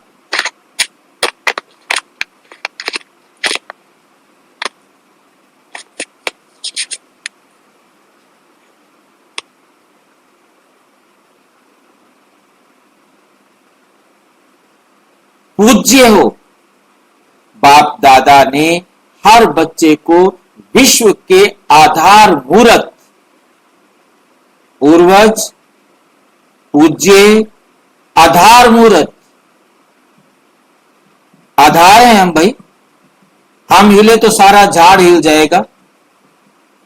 पूज्य हो। बाप दादा ने हर बच्चे को विश्व के आधार मूर्त, पूर्वज, पूज्य, आधार मूर्त। आधार है हम भाई। हम हिले तो सारा झाड़ हिल जाएगा,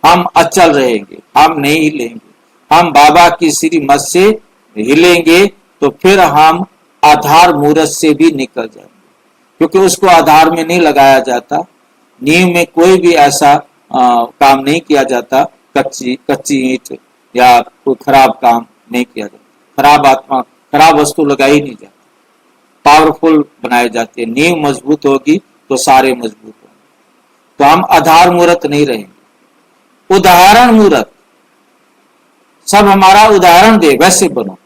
हम अचल रहेंगे, हम नहीं हिलेंगे। हम बाबा की श्रीमत से हिलेंगे तो फिर हम आधार मूर्त से भी निकल जाएंगे। क्योंकि उसको आधार में नहीं लगाया जाता। नींव में कोई भी ऐसा काम नहीं किया जाता, कच्ची ईंट या कोई खराब काम नहीं किया जाता। खराब आत्मा, खराब वस्तु लगाई नहीं जाती, पावरफुल बनाए जाते हैं। नींव मजबूत होगी तो सारे मजबूत होंगे। तो हम आधार मूर्त नहीं रहेंगे, उदाहरण मूर्त। सब हमारा उदाहरण दे वैसे बनो,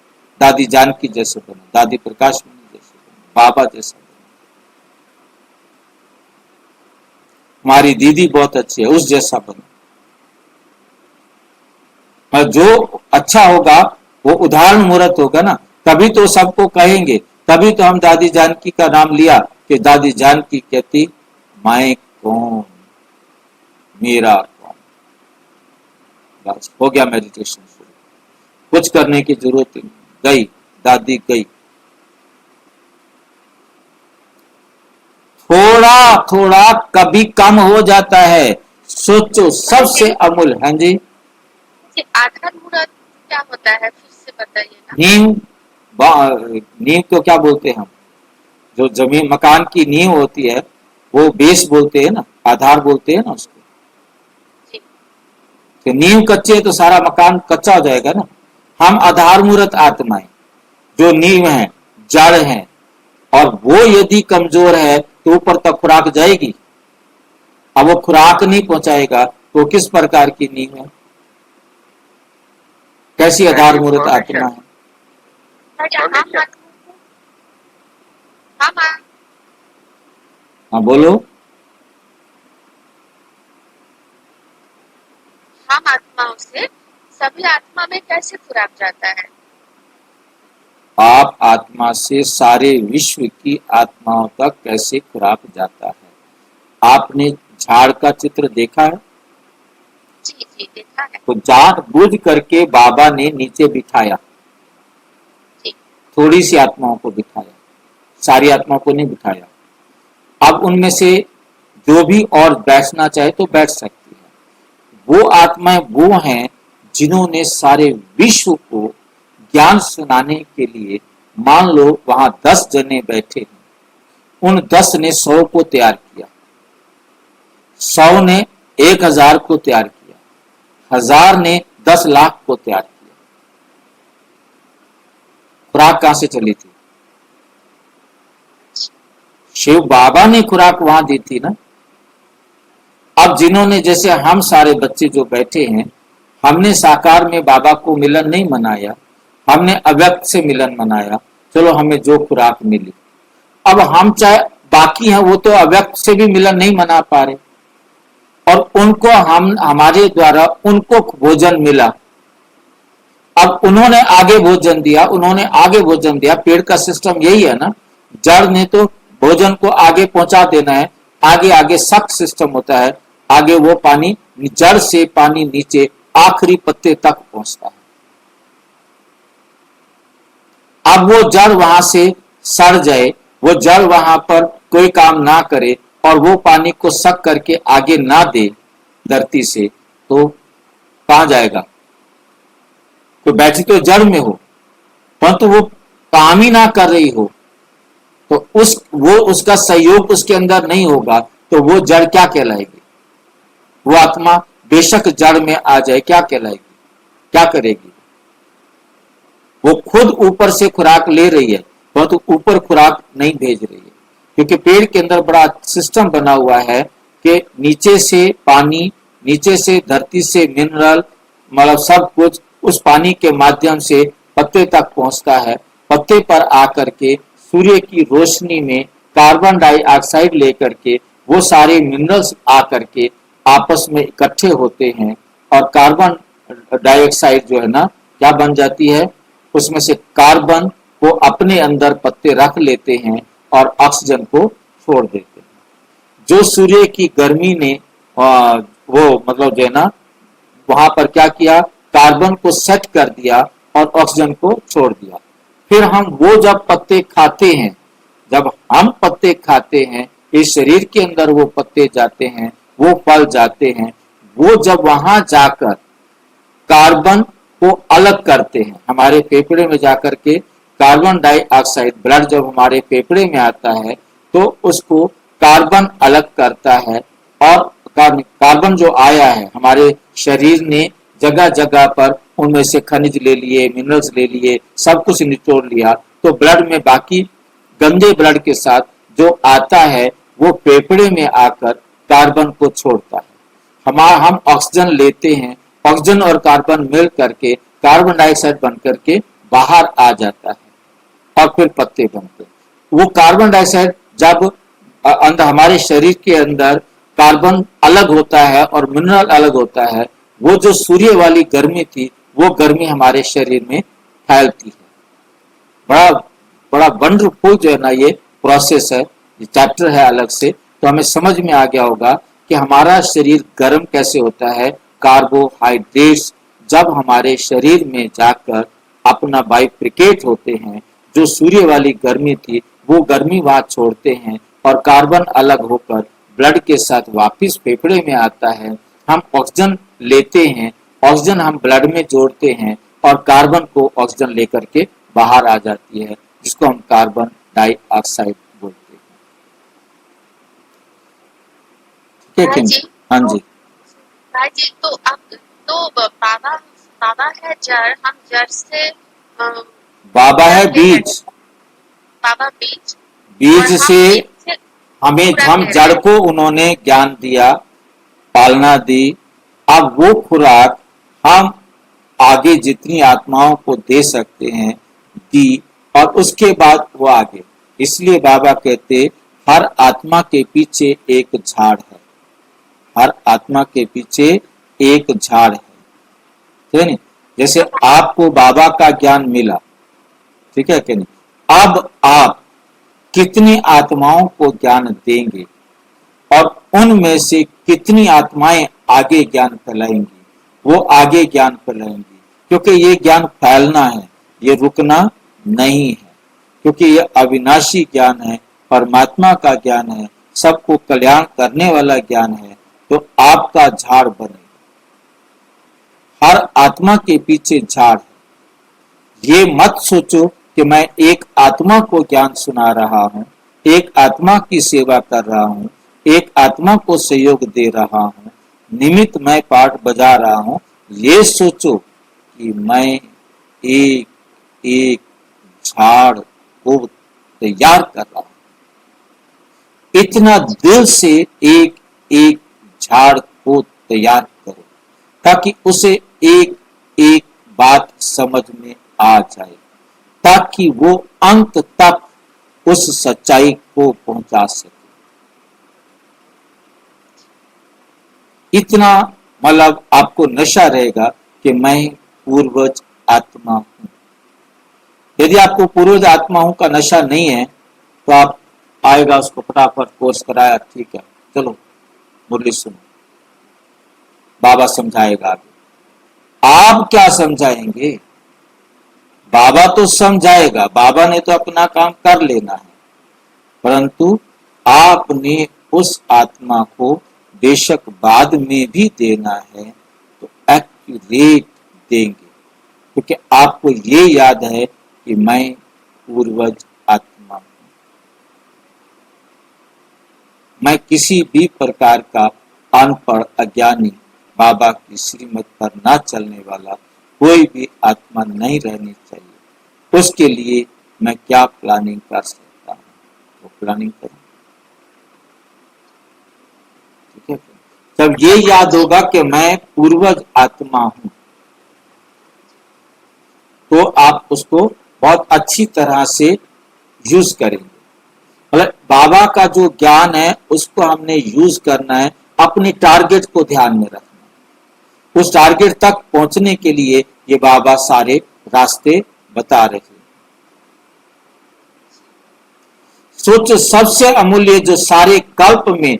दादी जानकी जैसे बनो, दादी प्रकाश मणि जैसे बनो, बाबा जैसे बनो। हमारी दीदी बहुत अच्छी है, उस जैसा बनो। और जो अच्छा होगा वो उदाहरण मूर्त होगा ना, तभी तो सबको कहेंगे। तभी तो हम दादी जानकी का नाम लिया कि दादी जानकी कहती मैं कौन, मेरा कौन। बस हो गया मेडिटेशन शुरू, कुछ करने की जरूरत नहीं। गई दादी गई। थोड़ा थोड़ा कभी कम हो जाता है, सोचो सबसे अमूल्य। हाँ जी, आधार मूर्त क्या होता है, फिर से बताइए ना। नींव को क्या बोलते हैं हम? जो जमीन मकान की नींव होती है वो बेस बोलते हैं ना, आधार बोलते हैं ना उसको। तो नींव कच्चे है तो सारा मकान कच्चा हो जाएगा ना। हम आधार मूर्त आत्माएं जो नींव है, जड़ है, और वो यदि कमजोर है तो ऊपर तक खुराक जाएगी। अब वो खुराक नहीं पहुंचाएगा तो किस प्रकार की नींव है, कैसी आधार मूर्त आत्मा है? हाँ बोलो। हम आत्माओं से सभी आत्मा में कैसे खुराक जाता है? आप आत्मा से सारे विश्व की आत्माओं तक कैसे खुराक जाता है? आपने झाड़ का चित्र देखा है? जी जी देखा है। तो जानबूझ करके बाबा ने नीचे बिठाया, थोड़ी सी आत्माओं को बिठाया, सारी आत्माओं को नहीं बिठाया। अब उनमें से जो भी और बैठना चाहे तो बैठ सकती है। वो आत्माएं वो हैं जिन्होंने सारे विश्व को ज्ञान सुनाने के लिए, मान लो वहां 10 जने बैठे हैं, उन 10 ने 100 को तैयार किया, 100 ने 1000 को तैयार किया, 1000 ने 10 लाख को तैयार किया। खुराक कहां से चली थी? शिव बाबा ने खुराक वहां दी थी ना। अब जिन्होंने, जैसे हम सारे बच्चे जो बैठे हैं, हमने साकार में बाबा को मिलन नहीं मनाया, हमने अव्यक्त से मिलन मनाया। चलो हमें जो खुराक मिली, अब हम चाहे बाकी हैं वो तो अव्यक्त से भी मिलन नहीं मना पा रहे, और उनको हम, हमारे द्वारा उनको भोजन मिला। अब उन्होंने आगे भोजन दिया, उन्होंने आगे भोजन दिया। पेड़ का सिस्टम यही है ना, जड़ ने तो भोजन को आगे पहुंचा देना है, आगे आगे सख्त सिस्टम होता है। आगे वो पानी, जड़ से पानी नीचे आखिरी पत्ते तक पहुंचता है। अब वो जड़ वहां से सड़ जाए, वो जड़ वहां पर कोई काम ना करे और वो पानी को सक करके आगे ना दे धरती से, तो कहां जाएगा? तो बैठी तो जड़ में हो, परंतु वो काम ही ना कर रही हो, तो उसका सहयोग उसके अंदर नहीं होगा, तो वो जड़ क्या कहलाएगी? वो आत्मा बेशक जड़ में आ जाए, क्या कहलाएगी, क्या करेगी? वो खुद ऊपर से खुराक ले रही है, परंतु ऊपर खुराक नहीं भेज रही है। क्योंकि पेड़ के अंदर बड़ा सिस्टम बना हुआ है कि नीचे से पानी, नीचे से धरती से मिनरल, मतलब सब कुछ उस पानी के माध्यम से पत्ते तक पहुंचता है। पत्ते पर आकर के सूर्य की रोशनी में कार्बन डाइऑक्साइड लेकर के वो सारे मिनरल्स आकर के आपस में इकट्ठे होते हैं, और कार्बन डाइऑक्साइड जो है ना क्या बन जाती है, उसमें से कार्बन को अपने अंदर पत्ते रख लेते हैं और ऑक्सीजन को छोड़ देते हैं। जो सूर्य की गर्मी ने वो मतलब जो है ना वहां पर क्या किया, कार्बन को सेट कर दिया और ऑक्सीजन को छोड़ दिया। फिर हम वो जब पत्ते खाते हैं, जब हम पत्ते खाते हैं, इस शरीर के अंदर वो पत्ते जाते हैं, वो फल जाते हैं, वो जब वहां जाकर कार्बन को अलग करते हैं, हमारे फेफड़े में जाकर के कार्बन डाइऑक्साइड, ब्लड जब हमारे फेफड़े में आता है तो उसको कार्बन अलग करता है, और कार्बन जो आया है हमारे शरीर ने जगह जगह पर उनमें से खनिज ले लिए, मिनरल्स ले लिए, सब कुछ निचोड़ लिया, तो ब्लड में बाकी गंदे ब्लड के साथ जो आता है वो फेफड़े में आकर कार्बन को छोड़ता है। हम ऑक्सीजन लेते हैं, ऑक्सीजन और कार्बन मिल करके कार्बन डाइऑक्साइड बन करके बाहर आ जाता है और फिर पत्ते बनते हैं। वो कार्बन डाइऑक्साइड जब अंदर हमारे शरीर के अंदर कार्बन अलग होता है और मिनरल अलग होता है, वो जो सूर्य वाली गर्मी थी वो गर्मी हमारे शरीर में फैलती है। बड़ा बड़ा वंडरफुल जो है ना ये प्रोसेस है, ये चैप्टर है अलग से, तो हमें समझ में आ गया होगा कि हमारा शरीर गर्म कैसे होता है। कार्बोहाइड्रेट्स जब हमारे शरीर में जाकर अपना बाइफ्रिकेट होते हैं, जो सूर्य वाली गर्मी थी वो गर्मी वहां छोड़ते हैं और कार्बन अलग होकर ब्लड के साथ वापस फेफड़े में आता है। हम ऑक्सीजन लेते हैं, ऑक्सीजन हम ब्लड में जोड़ते हैं और कार्बन को ऑक्सीजन लेकर के बाहर आ जाती है, जिसको हम कार्बन डाइऑक्साइड बोलते हैं। ठीक है कि हाँ जी। भाई जी, तो अब तो बाबा है जड़, हम जड़ से बाबा है बीज, बाबा बीज, बीज और से बीज से हमें पूरा हम ले जड़ रहे हैं। को उन्होंने ज्ञान दिया, पालना दी। अब वो खुराक हम आगे जितनी आत्माओं को दे सकते हैं दी, और उसके बाद वो आगे। इसलिए बाबा कहते हर आत्मा के पीछे एक झाड़ है, हर आत्मा के पीछे एक झाड़ है, ठीक है नहीं? जैसे आपको बाबा का ज्ञान मिला, ठीक है कि नहीं, अब आप कितनी आत्माओं को ज्ञान देंगे और उनमें से कितनी आत्माएं आगे ज्ञान फैलाएंगी, वो आगे ज्ञान फैलाएंगी, क्योंकि ये ज्ञान फैलना है, ये रुकना नहीं है, क्योंकि ये अविनाशी ज्ञान है, परमात्मा का ज्ञान है, सबको कल्याण करने वाला ज्ञान है। तो आपका झाड़ बने, हर आत्मा के पीछे झाड़ है। ये मत सोचो कि मैं एक आत्मा को ज्ञान सुना रहा हूं, एक आत्मा की सेवा कर रहा हूं, एक आत्मा को सहयोग दे रहा हूं, निमित्त मैं पाठ बजा रहा हूं। ये सोचो कि मैं एक एक झाड़ को तैयार कर रहा हूं। इतना दिल से एक एक झाड़ को तैयार करो, ताकि उसे एक एक बात समझ में आ जाए, ताकि वो अंत तक उस सच्चाई को पहुंचा सके। इतना मतलब आपको नशा रहेगा कि मैं पूर्वज आत्मा हूं। यदि आपको पूर्वज आत्मा हूं का नशा नहीं है तो आप आएगा उसको फटाफट कोर्स कराया, ठीक है चलो मुरली सुनो, बाबा समझाएगा आगे। आप क्या समझाएंगे? बाबा तो समझाएगा, बाबा ने तो अपना काम कर लेना है, परंतु आपने उस आत्मा को बेशक बाद में भी देना है तो एक्यूरेट देंगे, क्योंकि आपको ये याद है कि मैं पूर्वज आत्मा हूं। मैं किसी भी प्रकार का अनपढ़ अज्ञानी बाबा की श्रीमत पर ना चलने वाला कोई भी आत्मा नहीं रहनी चाहिए। उसके लिए मैं क्या प्लानिंग कर सकता हूँ, वो प्लानिंग करूँ। ठीक है, जब ये याद होगा कि मैं पूर्वज आत्मा हूं, तो आप उसको बहुत अच्छी तरह से यूज करेंगे। मतलब बाबा का जो ज्ञान है उसको हमने यूज करना है, अपने टारगेट को ध्यान में रखना है। उस टारगेट तक पहुंचने के लिए ये बाबा सारे रास्ते बता रहे हैं। सोचो सबसे अमूल्य जो सारे कल्प में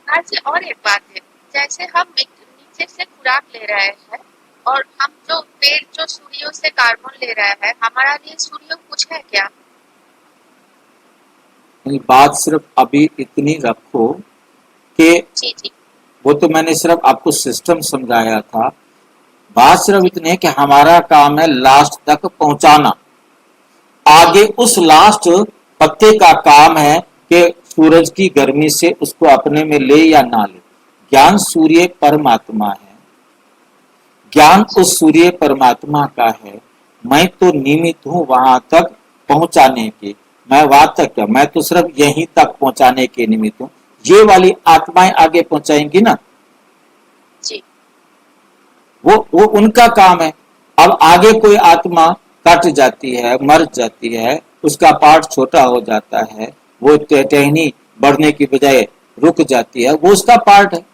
आज और एक बात है, जैसे हम नीचे से खुराक ले रहे हैं और हम जो पेड़ जो सूर्यों से कार्बन ले रहे हैं, हमारा लिए सूर्य कुछ है क्या? बात सिर्फ अभी इतनी रखो कि जी जी वो तो मैंने सिर्फ आपको सिस्टम समझाया था। बात सिर्फ इतनी है कि हमारा काम है लास्ट तक पहुंचाना। आगे उस लास्ट पत्ते का काम है कि सूरज की गर्मी से उसको अपने में ले या ना ले। ज्ञान सूर्य परमात्मा है, ज्ञान उस सूर्य परमात्मा का है। मैं तो निमित्त हूं वहां तक पहुंचाने के, मैं वातक क्या, मैं तो सिर्फ यहीं तक पहुंचाने के निमित्त हूं। ये वाली आत्माएं आगे पहुंचाएंगी ना, जी वो उनका काम है। अब आगे कोई आत्मा कट जाती है, मर जाती है, उसका पार्ट छोटा हो जाता है, वो टहनी बढ़ने की बजाय रुक जाती है, वो उसका पार्ट है।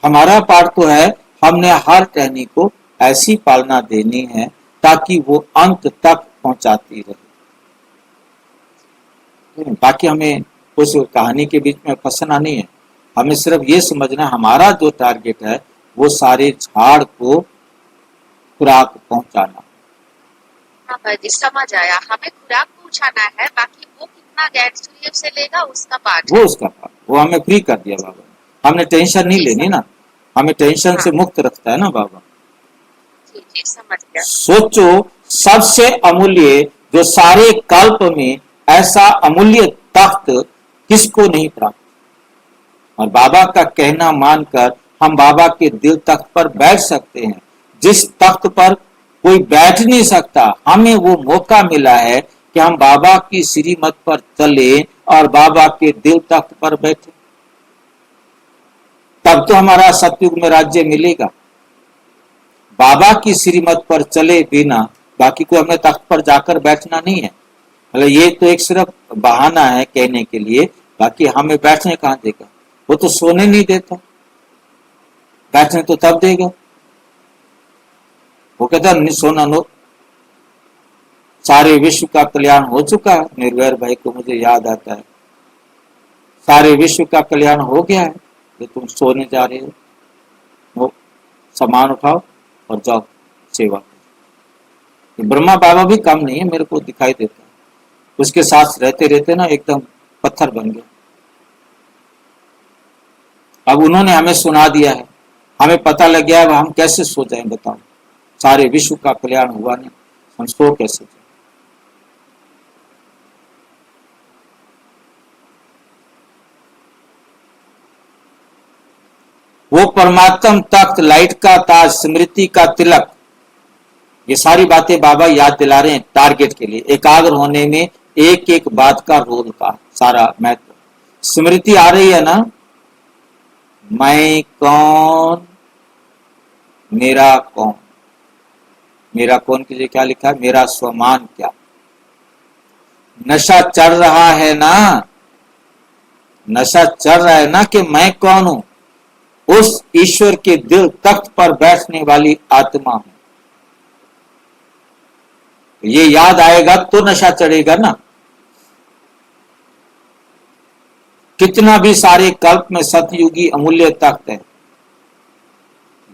हमारा पार्ट तो है हमने हर टहनी को ऐसी पालना देनी है ताकि वो अंत तक पहुंचाती रहे। बाकी हमें उस कहानी के बीच में फंसना नहीं है, हमें सिर्फ ये समझना हमारा जो टारगेट है वो सारे झाड़ को खुराक पहुंचाना। हाँ भाई जी, समझ आया। हमें खुराक पहुंचाना है, बाकी वो कितना ज्ञान सूर्य से लेगा उसका पार्ट वो है। उसका पार्ट, वो हमें फ्री कर दिया बाबा ने। हमने टेंशन नहीं जी, लेनी ना, हमें टेंशन हाँ। से मुक्त रखता है ना बाबा। जी जी समझ गया। सोचो सबसे अमूल्य, जो सारे कल्प में ऐसा अमूल्य तख्त किसको नहीं प्राप्त। और बाबा का कहना मानकर हम बाबा के दिल तख्त पर बैठ सकते हैं। जिस तख्त पर कोई बैठ नहीं सकता, हमें वो मौका मिला है कि हम बाबा की श्रीमत पर चले और बाबा के दिल तख्त पर बैठे। तब तो हमारा सतयुग में राज्य मिलेगा। बाबा की श्रीमत पर चले बिना बाकी को हमें तख्त पर जाकर बैठना नहीं है। मतलब ये तो एक सिर्फ बहाना है कहने के लिए, बाकी हमें बैठने कहां देगा। वो तो सोने नहीं देता, बैठने तो तब देगा। वो कहता सोना नो, सारे विश्व का कल्याण हो चुका है। निर्वैर भाई को मुझे याद आता है, सारे विश्व का कल्याण हो गया है, तो तुम सोने जा रहे हो। वो सामान उठाओ और जाओ सेवा। ब्रह्मा बाबा भी कम नहीं है, मेरे को दिखाई देता है। उसके साथ रहते रहते ना एकदम पत्थर बन गया। अब उन्होंने हमें सुना दिया है, हमें पता लग गया है, हम कैसे सो जाए बताओ। सारे विश्व का कल्याण हुआ नहीं, हम सो कैसे जाए। वो परमात्म तख्त, लाइट का ताज, स्मृति का तिलक, ये सारी बातें बाबा याद दिला रहे हैं टारगेट के लिए। एकाग्र होने में एक एक बात का रोल का सारा महत्व। स्मृति आ रही है ना, मैं कौन, मेरा कौन। मेरा कौन के लिए क्या लिखा है, मेरा स्वमान क्या। नशा चढ़ रहा है ना, नशा चढ़ रहा है ना कि मैं कौन हूं। उस ईश्वर के दिल तख्त पर बैठने वाली आत्मा हूं। ये याद आएगा तो नशा चढ़ेगा ना। कितना भी सारे कल्प में सतयुगी अमूल्य तख्त है,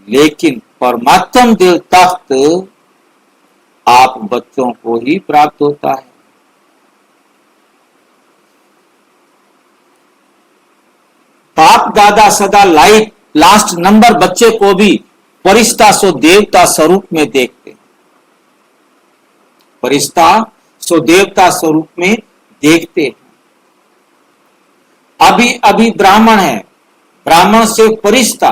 लेकिन परमात्म दिल तख्त आप बच्चों को ही प्राप्त होता है। बाप दादा सदा लास्ट नंबर बच्चे को भी फरिश्ता सो देवता स्वरूप में देखते हैं। फरिश्ता सो देवता स्वरूप में देखते हैं। अभी अभी ब्राह्मण है, ब्राह्मण से फरिश्ता,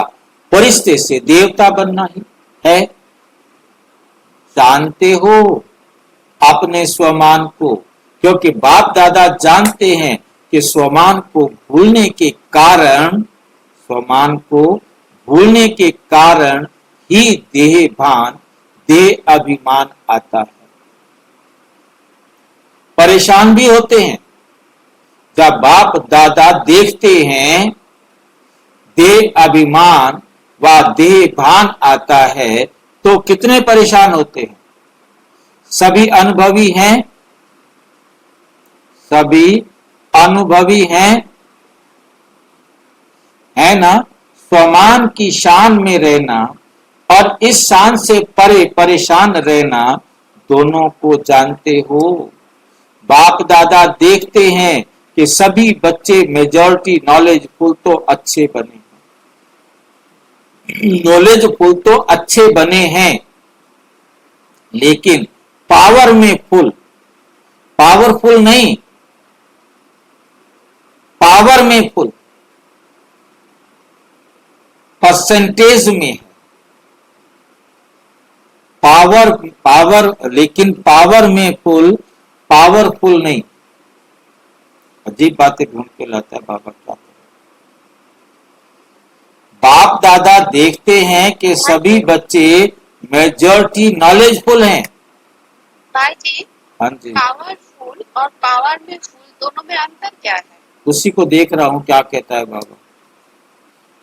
फरिश्ते से देवता बनना ही है। जानते हो अपने स्वमान को, क्योंकि बाप दादा जानते हैं कि स्वमान को भूलने के कारण, स्वमान को भूलने के कारण ही देह भान, देह अभिमान आता है। परेशान भी होते हैं जब बाप दादा देखते हैं देह अभिमान व देह भान आता है, तो कितने परेशान होते हैं। सभी अनुभवी हैं, सभी अनुभवी हैं, है ना। स्वमान की शान में रहना और इस शान से परे परेशान रहना, दोनों को जानते हो। बाप दादा देखते हैं कि सभी बच्चे मेजॉरिटी नॉलेजफुल तो अच्छे बने हैं, नॉलेजफुल तो अच्छे बने हैं, लेकिन पावर में फुल, पावरफुल नहीं। पावर में फुल, परसेंटेज में है। पावर लेकिन पावर में फुल, पावरफुल नहीं। अजीब बातें ढूंढ के लाता है बाबा। क्या बाप दादा देखते हैं कि सभी बच्चे मेजॉरिटी नॉलेजफुल हैं। भाई जी, हाँ जी, पावरफुल और पावर में फुल दोनों में अंतर क्या है? उसी को देख रहा हूं क्या कहता है बाबा।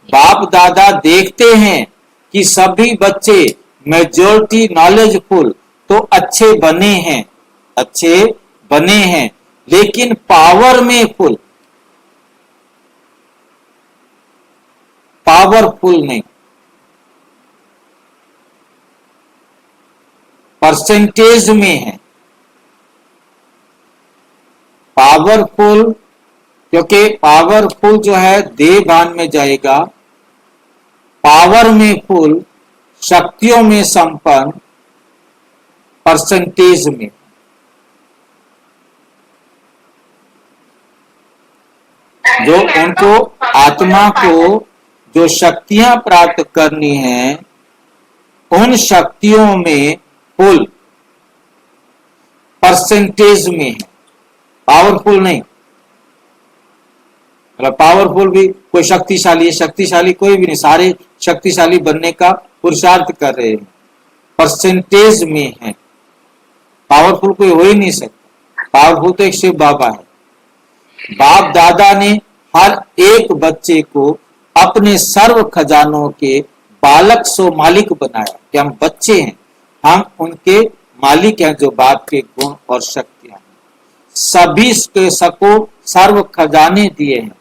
बाप दादा देखते हैं कि सभी बच्चे मेजॉरिटी नॉलेजफुल तो अच्छे बने हैं, अच्छे बने हैं, लेकिन पावर में फुल, पावरफुल नहीं। परसेंटेज में है पावरफुल, क्योंकि पावरफुल जो है देह भान में जाएगा, पावर में फुल शक्तियों में संपन्न, परसेंटेज में। जो उनको आत्मा को जो शक्तियां प्राप्त करनी है, उन शक्तियों में फुल, परसेंटेज में है, पावरफुल नहीं। मतलब पावरफुल भी कोई शक्तिशाली है, शक्तिशाली कोई भी नहीं, सारे शक्तिशाली बनने का पुरुषार्थ कर रहे हैं, परसेंटेज में है। पावरफुल कोई हो ही नहीं सकता, पावरफुल तो एक शिव बाबा है। बाप दादा ने हर एक बच्चे को अपने सर्व खजानों के बालक सो मालिक बनाया कि हम बच्चे हैं, हम उनके मालिक हैं, जो बाप के गुण और शक्तियां हैं। सभी के सबको सर्व खजाने दिए हैं,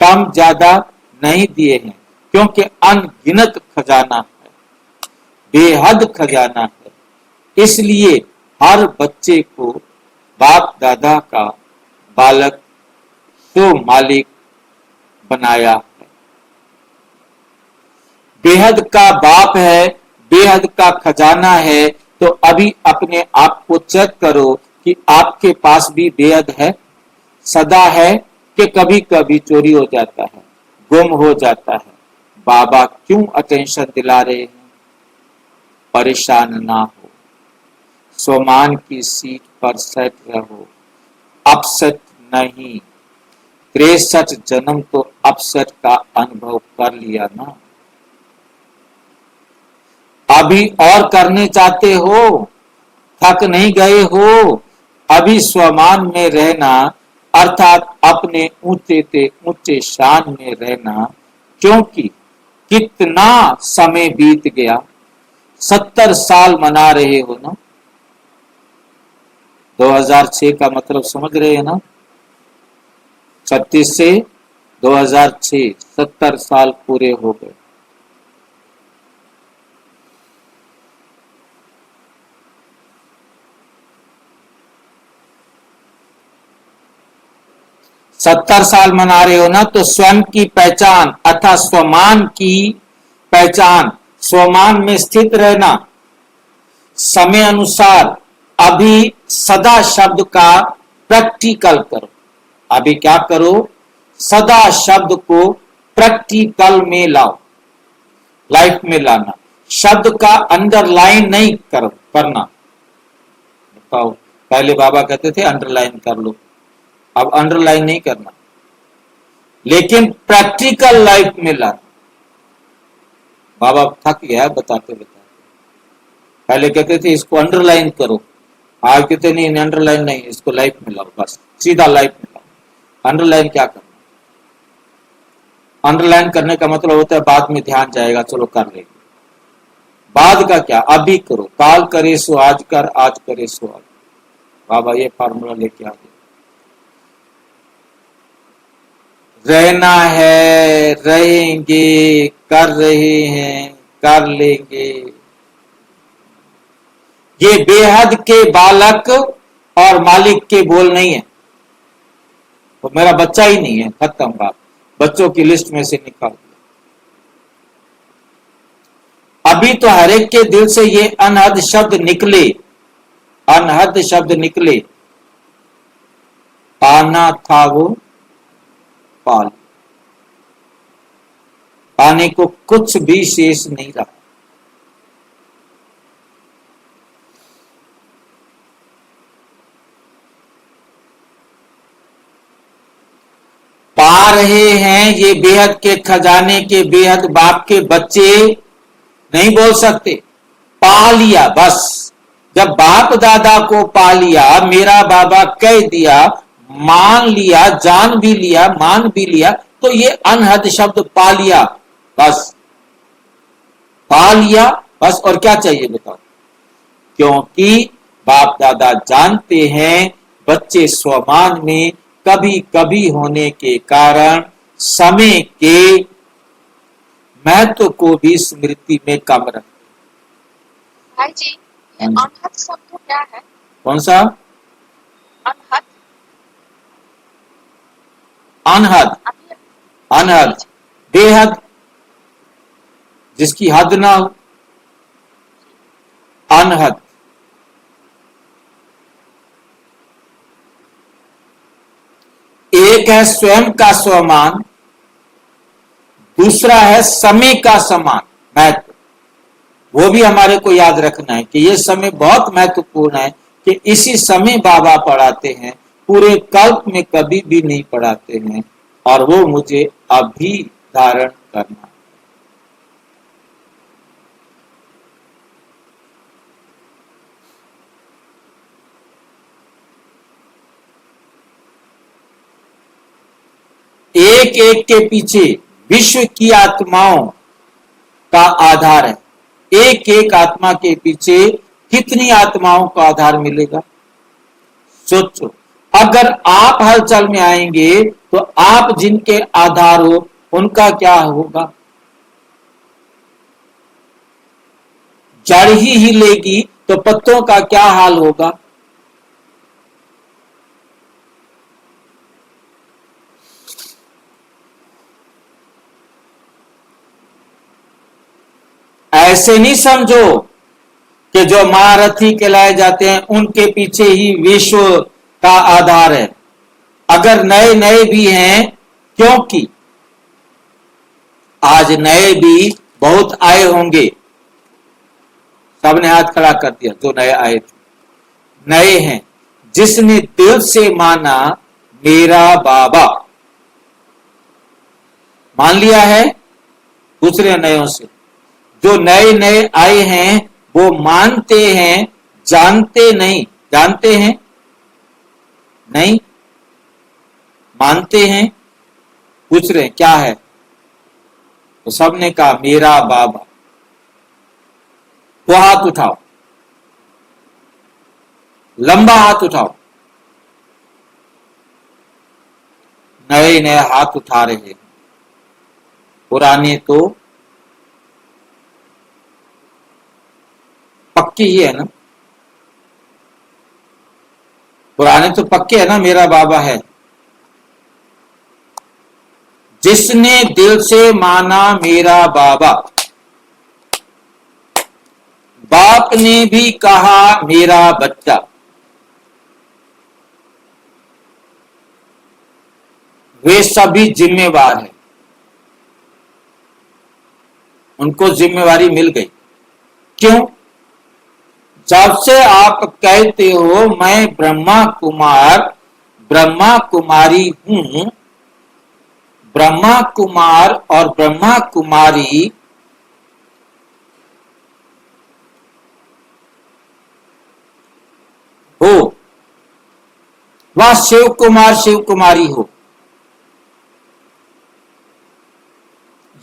कम ज्यादा नहीं दिए हैं, क्योंकि अनगिनत खजाना है, बेहद खजाना है। इसलिए हर बच्चे को बाप दादा का बालक तो मालिक बनाया है। बेहद का बाप है, बेहद का खजाना है, तो अभी अपने आप को चेक करो कि आपके पास भी बेहद है, सदा है, कि कभी कभी चोरी हो जाता है, गुम हो जाता है। बाबा क्यों अटेंशन दिला रहे हैं? परेशान ना हो, स्वमान की सीट पर सेट रहो, अपसेट नहीं। 63 जन्म तो अपसेट का अनुभव कर लिया ना, अभी और करने चाहते हो, थक नहीं गए हो? अभी स्वमान में रहना अर्थात अपने ऊंचे से ऊंचे शान में रहना, क्योंकि कितना समय बीत गया, 70 साल मना रहे हो ना। 2006 का मतलब समझ रहे हैं ना, 36 से 2006 70 साल पूरे हो गए। सत्तर साल मना रहे हो ना, तो स्वयं की पहचान अर्थात स्वमान की पहचान, स्वमान में स्थित रहना, समय अनुसार अभी सदा शब्द का प्रैक्टिकल करो। अभी क्या करो? सदा शब्द को प्रैक्टिकल में लाओ, लाइफ में लाना। शब्द का अंडरलाइन नहीं करना। बताओ, पहले बाबा कहते थे अंडरलाइन कर लो, अब अंडरलाइन नहीं करना, लेकिन प्रैक्टिकल लाइफ में लाना। बाबा थक गया बताते बताते। पहले कहते थे इसको अंडरलाइन करो, आज कहते नहीं अंडरलाइन नहीं, इसको लाइफ में लाओ, बस सीधा लाइफ में लाओ। अंडरलाइन क्या करना? अंडरलाइन करने का मतलब होता है बाद में ध्यान जाएगा, चलो कर लेंगे। बाद का क्या? अभी करो, काल करे सो आज कर, आज करे सो आज। बाबा ये फार्मूला लेके आ गए। रहना है, रहेंगे, कर रहे हैं, कर लेंगे। ये बेहद के बालक और मालिक के बोल नहीं है। तो मेरा बच्चा ही नहीं है, खत्म बात, बच्चों की लिस्ट में से निकाल दिया। अभी तो हर एक के दिल से ये अनहद शब्द निकले, अनहद शब्द निकले। पाना था वो पा लिया, पाने को कुछ भी शेष नहीं रहा। पा रहे हैं ये बेहद के खजाने के बेहद बाप के बच्चे नहीं बोल सकते, पा लिया बस। जब बाप दादा को पा लिया, मेरा बाबा कह दिया, मान लिया, जान भी लिया, मान भी लिया, तो ये अनहद शब्द पा लिया बस, पा लिया बस। और क्या चाहिए बताओ? क्योंकि बाप दादा जानते हैं बच्चे स्वमान में कभी कभी होने के कारण समय के महत्व को भी स्मृति में कम रखते। भाई जी, ये अनहद शब्द क्या है? कौन सा? अनहद। अनहद, अभी अनहद बेहद, जिसकी हद ना हो, अनहद। एक है स्वयं का स्वमान, दूसरा है समय का समान महत्व। वो भी हमारे को याद रखना है कि ये समय बहुत महत्वपूर्ण है, कि इसी समय बाबा पढ़ाते हैं, पूरे कल्प में कभी भी नहीं पढ़ाते हैं, और वो मुझे अभी धारण करना। एक एक के पीछे विश्व की आत्माओं का आधार है। एक एक आत्मा के पीछे कितनी आत्माओं का आधार मिलेगा? सोचो, अगर आप हलचल में आएंगे तो आप जिनके आधार हो उनका क्या होगा? जड़ ही हिलेगी तो पत्तों का क्या हाल होगा? ऐसे नहीं समझो कि जो महारथी कहलाए जाते हैं उनके पीछे ही विश्व का आधार है। अगर नए नए भी हैं, क्योंकि आज नए भी बहुत आए होंगे, सबने हाथ खड़ा कर दिया जो नए आए थे, नए हैं, जिसने दिल से माना मेरा बाबा, मान लिया है। दूसरे नयों से जो नए नए आए हैं वो मानते हैं, जानते नहीं। जानते हैं नहीं, मानते हैं। पूछ रहे हैं क्या है, तो सबने कहा मेरा बाबा। वो हाथ उठाओ, लंबा हाथ उठाओ। नए नए हाथ उठा रहे हैं, पुराने तो पक्के ही है ना, पुराने तो पक्के है ना, मेरा बाबा है। जिसने दिल से माना मेरा बाबा, बाप ने भी कहा मेरा बच्चा, वे सभी जिम्मेवार हैं। उनको जिम्मेवारी मिल गई। क्यों? जब से आप कहते हो मैं ब्रह्मा कुमार, ब्रह्मा कुमारी हूं, ब्रह्मा कुमार और ब्रह्मा कुमारी हो, वह शिव कुमार शिव कुमारी हो,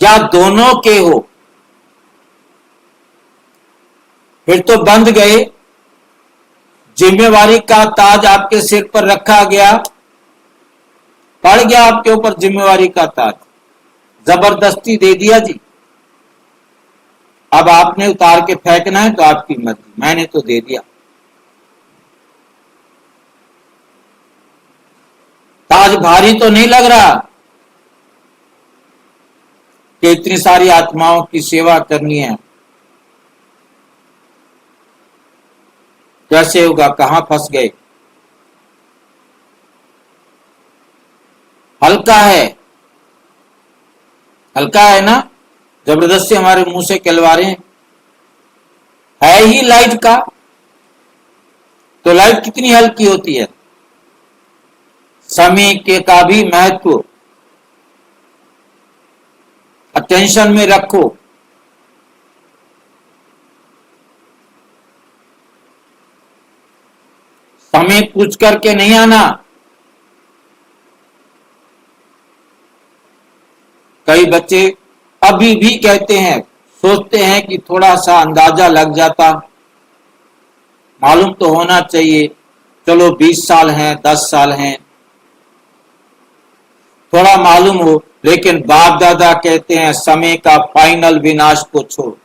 या दोनों के हो, फिर तो बंध गए। जिम्मेवारी का ताज आपके सिर पर रखा गया, पड़ गया आपके ऊपर जिम्मेवारी का ताज, जबरदस्ती दे दिया जी। अब आपने उतार के फेंकना है तो आपकी मर्जी, मैंने तो दे दिया। ताज भारी तो नहीं लग रहा कि इतनी सारी आत्माओं की सेवा करनी है। कैसे होगा? कहां फंस गए? हल्का है, हल्का है ना, जबरदस्ती हमारे मुंह से कहलवा रहे हैं, है ही लाइट का। तो लाइट कितनी हल्की होती है। समय के का भी महत्व अटेंशन में रखो। समय पूछ करके नहीं आना। कई बच्चे अभी भी कहते हैं, सोचते हैं कि थोड़ा सा अंदाजा लग जाता, मालूम तो होना चाहिए, चलो 20 साल हैं, 10 साल हैं, थोड़ा मालूम हो। लेकिन बाप दादा कहते हैं समय का फाइनल विनाश को छोड़ो।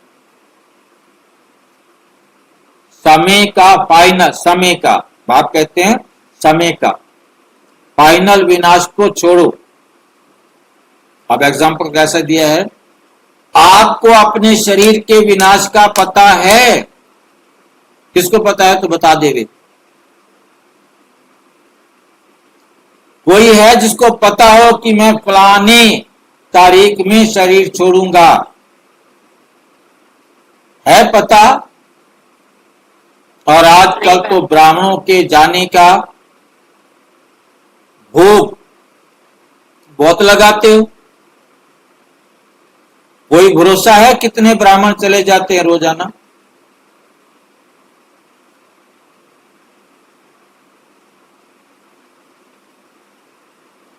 समय का फाइनल, समय का, बाप कहते हैं समय का फाइनल विनाश को छोड़ो। अब एग्जाम्पल कैसा दिया है, आपको अपने शरीर के विनाश का पता है। किसको पता है तो बता देवे। कोई है जिसको पता हो कि मैं फलाने तारीख में शरीर छोड़ूंगा, है पता। और आजकल तो ब्राह्मणों के जाने का भोग बहुत लगाते हो। कोई भरोसा है कितने ब्राह्मण चले जाते हैं रोजाना।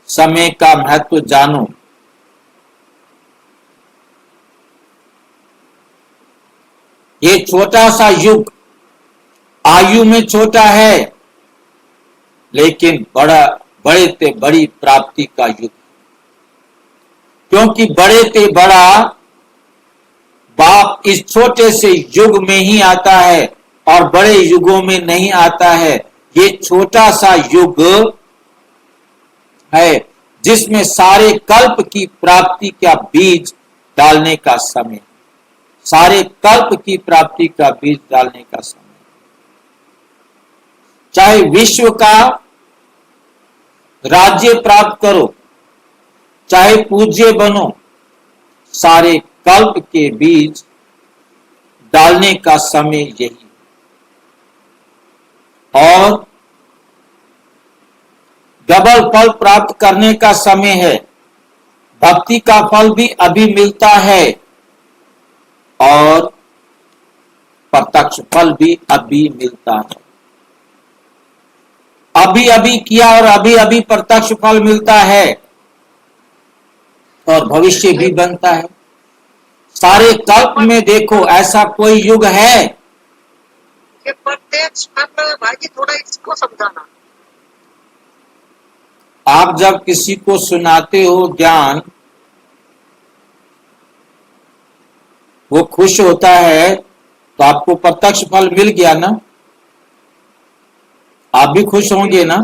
समय का महत्व जानो। ये छोटा सा युग आयु में छोटा है, लेकिन बड़े ते बड़ी प्राप्ति का युग। क्योंकि बड़े ते बड़ा बाप इस छोटे से युग में ही आता है और बड़े युगों में नहीं आता है। ये छोटा सा युग है जिसमें सारे कल्प की प्राप्ति का बीज डालने का समय, सारे कल्प की प्राप्ति का बीज डालने का समय। चाहे विश्व का राज्य प्राप्त करो, चाहे पूज्य बनो, सारे कल्प के बीज डालने का समय यही। और डबल फल प्राप्त करने का समय है। भक्ति का फल भी अभी मिलता है और प्रत्यक्ष फल भी अभी मिलता है। अभी अभी किया और अभी अभी प्रत्यक्ष फल मिलता है और भविष्य भी बनता है। सारे कल्प में देखो ऐसा कोई युग है। ये प्रत्यक्ष मतलब भाई जी थोड़ा इसको समझाना। आप जब किसी को सुनाते हो ज्ञान, वो खुश होता है तो आपको प्रत्यक्ष फल मिल गया ना, आप भी खुश होंगे ना।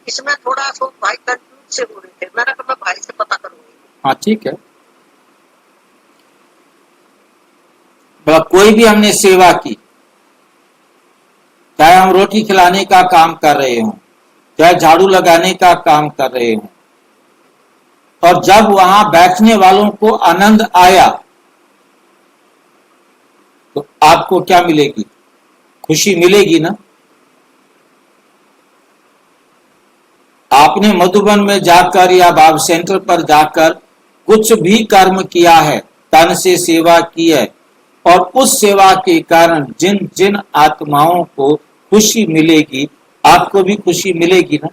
इसमें थोड़ा सो भाई कंफ्यूज से हो रहे थे, मैंने कहा मैं भाई से पता करूंगी। हाँ ठीक है। कोई भी हमने सेवा की, चाहे हम रोटी खिलाने का काम कर रहे हों, चाहे झाड़ू लगाने का काम कर रहे हों, और जब वहां बैठने वालों को आनंद आया तो आपको क्या मिलेगी, खुशी मिलेगी ना। आपने मधुबन में जाकर या बाब सेंटर पर जाकर कुछ भी कर्म किया है, तन से सेवा की है, और उस सेवा के कारण जिन जिन आत्माओं को खुशी मिलेगी, आपको भी खुशी मिलेगी ना।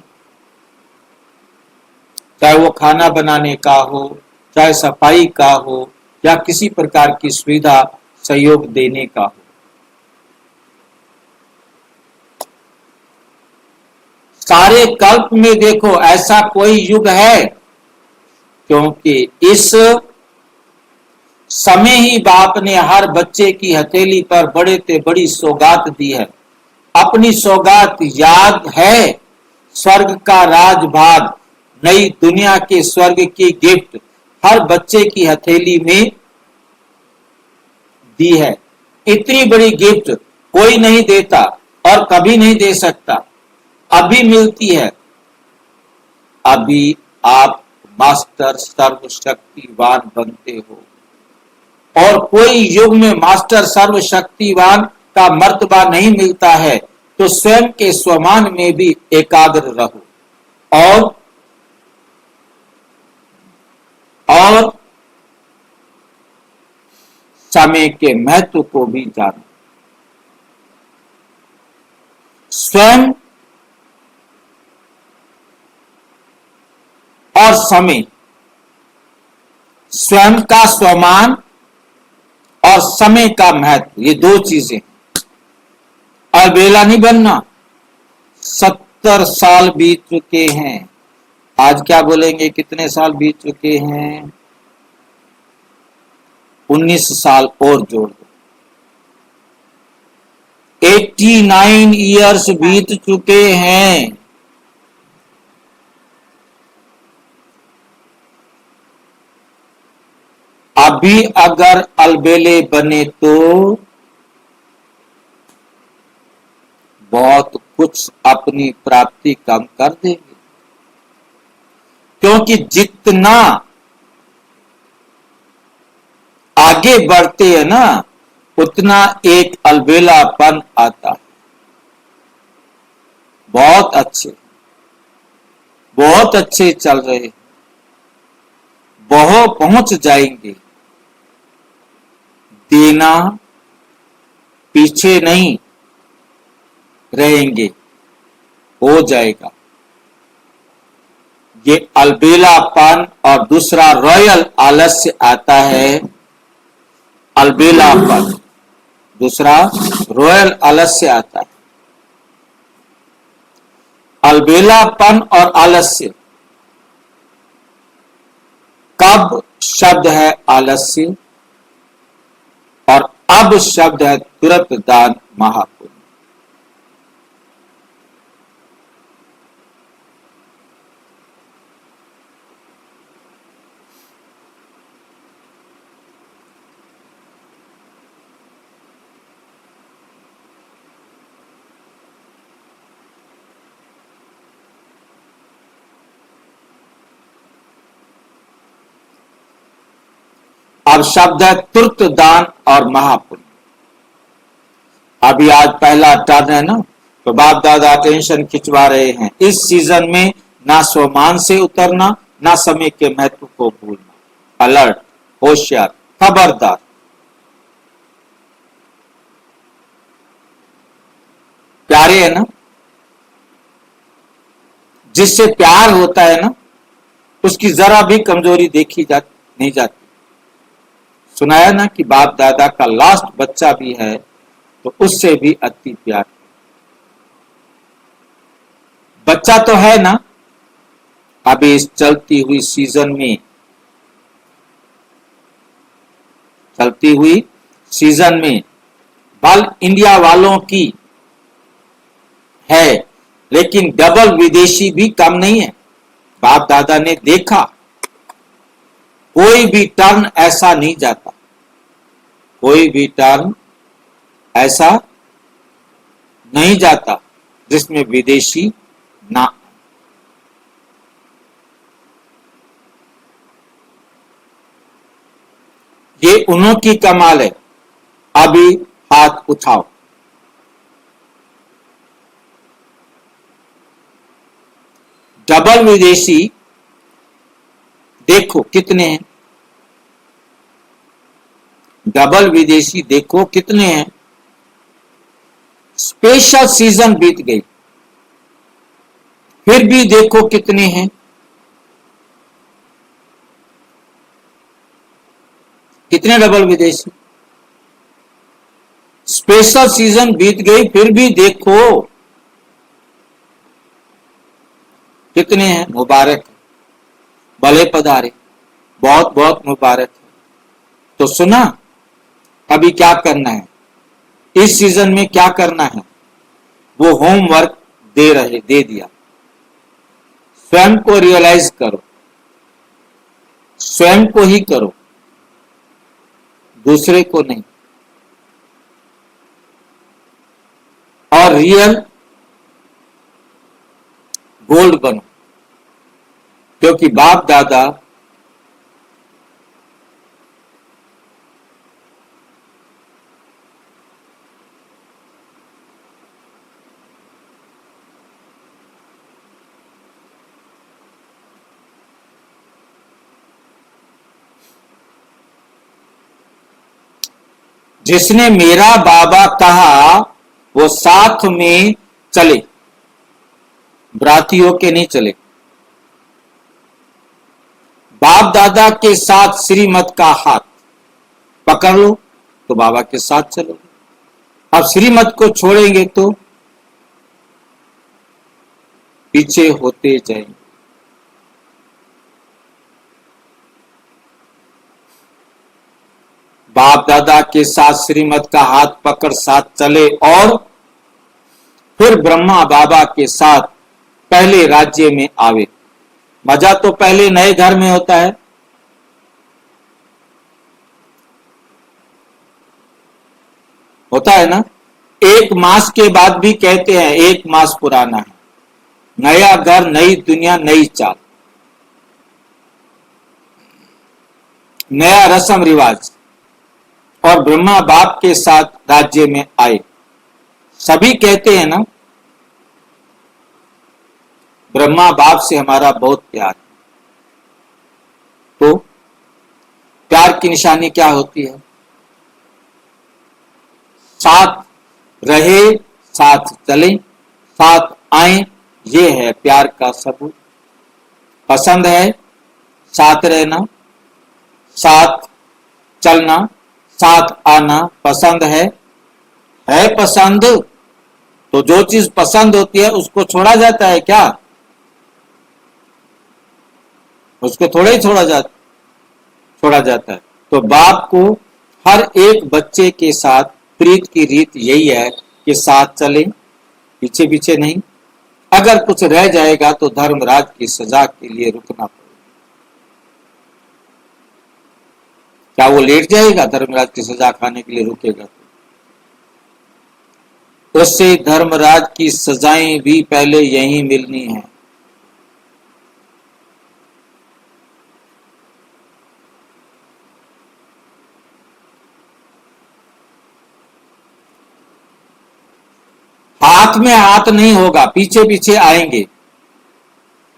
चाहे वो खाना बनाने का हो, चाहे सफाई का हो, या किसी प्रकार की सुविधा सहयोग देने का हो। सारे कल्प में देखो ऐसा कोई युग है, क्योंकि इस समय ही बाप ने हर बच्चे की हथेली पर बड़े ते बड़ी सौगात दी है। अपनी सौगात याद है, स्वर्ग का राजभाग, नई दुनिया के स्वर्ग की गिफ्ट हर बच्चे की हथेली में दी है। इतनी बड़ी गिफ्ट कोई नहीं देता और कभी नहीं दे सकता, अभी मिलती है। अभी आप मास्टर सर्वशक्तिवान बनते हो। और कोई युग में मास्टर सर्वशक्तिवान का मर्तबा नहीं मिलता है तो स्वयं के स्वमान में भी एकाग्र रहो और समय के महत्व को भी जानो। स्वयं और समय, स्वयं का स्वमान और समय का महत्व, ये दो चीजें। अलबेला नहीं बनना। 70 साल बीत चुके हैं, आज क्या बोलेंगे, कितने साल बीत चुके हैं? 19 साल और जोड़ दो, 89 ईयर्स बीत चुके हैं। अभी अगर अलबेले बने तो बहुत कुछ अपनी प्राप्ति कम कर देंगे, क्योंकि जितना आगे बढ़ते हैं ना उतना एक अलबेलापन आता है। बहुत अच्छे चल रहे हैं, बहुत पहुंच जाएंगे। देना, पीछे नहीं रहेंगे, हो जाएगा। ये अलबेलापन और दूसरा रॉयल आलस्य आता है। अलबेलापन, दूसरा रॉयल आलस्य आता है। अलबेलापन और आलस्य, कब शब्द है आलस्य और अब शब्द है तुरंत दान महापुण्य। अब शब्द है तुर्त दान और महापुण्य। अभी आज पहला टर्न है ना, तो बाप दादा टेंशन खिंचवा रहे हैं। इस सीजन में ना स्वमान से उतरना, ना समय के महत्व को भूलना। अलर्ट, होशियार, खबरदार। प्यारे है ना, जिससे प्यार होता है ना उसकी जरा भी कमजोरी देखी नहीं जाती। सुनाया ना कि बाप दादा का लास्ट बच्चा भी है तो उससे भी अति प्यार। बच्चा तो है ना, अभी इस चलती हुई सीजन में बल इंडिया वालों की है, लेकिन डबल विदेशी भी कम नहीं है। बाप दादा ने देखा कोई भी टर्न ऐसा नहीं जाता, कोई भी टर्न ऐसा नहीं जाता जिसमें विदेशी ना। ये उन्हों की कमाल है। अभी हाथ उठाओ। डबल विदेशी देखो कितने हैं, डबल विदेशी देखो कितने हैं। स्पेशल सीजन बीत गई फिर भी देखो कितने हैं। कितने डबल विदेशी, स्पेशल सीजन बीत गई फिर भी देखो कितने हैं। मुबारक, भले पधारे, बहुत बहुत मुबारक है। तो सुना, अभी क्या करना है, इस सीजन में क्या करना है, वो होमवर्क दे दिया। स्वयं को रियलाइज करो, स्वयं को ही करो, दूसरे को नहीं। और रियल गोल्ड बनो, क्योंकि बाप दादा जिसने मेरा बाबा कहा वो साथ में चले, ब्रातियों के नहीं चले। बाप दादा के साथ श्रीमत का हाथ पकड़ लो तो बाबा के साथ चलो। अब श्रीमत को छोड़ेंगे तो पीछे होते जाएंगे। बाप दादा के साथ श्रीमत का हाथ पकड़ साथ चले और फिर ब्रह्मा बाबा के साथ पहले राज्य में आवे। मजा तो पहले नए घर में होता है, ना। एक मास के बाद भी कहते हैं एक मास पुराना है। नया घर, नई दुनिया, नई चाल, नया रस्म रिवाज। और ब्रह्मा बाप के साथ राज्य में आए। सभी कहते हैं ना ब्रह्मा बाप से हमारा बहुत प्यार है। तो प्यार की निशानी क्या होती है? साथ रहे, साथ चले, साथ आए, ये है प्यार का सबूत। पसंद है साथ रहना, साथ चलना, साथ आना पसंद है पसंद। तो जो चीज पसंद होती है उसको छोड़ा जाता है क्या? उसको थोड़ा ही छोड़ा जाता है। तो बाप को हर एक बच्चे के साथ प्रीत की रीत यही है कि साथ चले, पीछे पीछे नहीं। अगर कुछ रह जाएगा तो धर्मराज की सजा के लिए रुकना पड़ेगा। क्या वो लेट जाएगा? धर्मराज की सजा खाने के लिए रुकेगा तो उससे धर्मराज की सजाएं भी पहले यहीं मिलनी है। हाथ में हाथ नहीं होगा, पीछे पीछे आएंगे।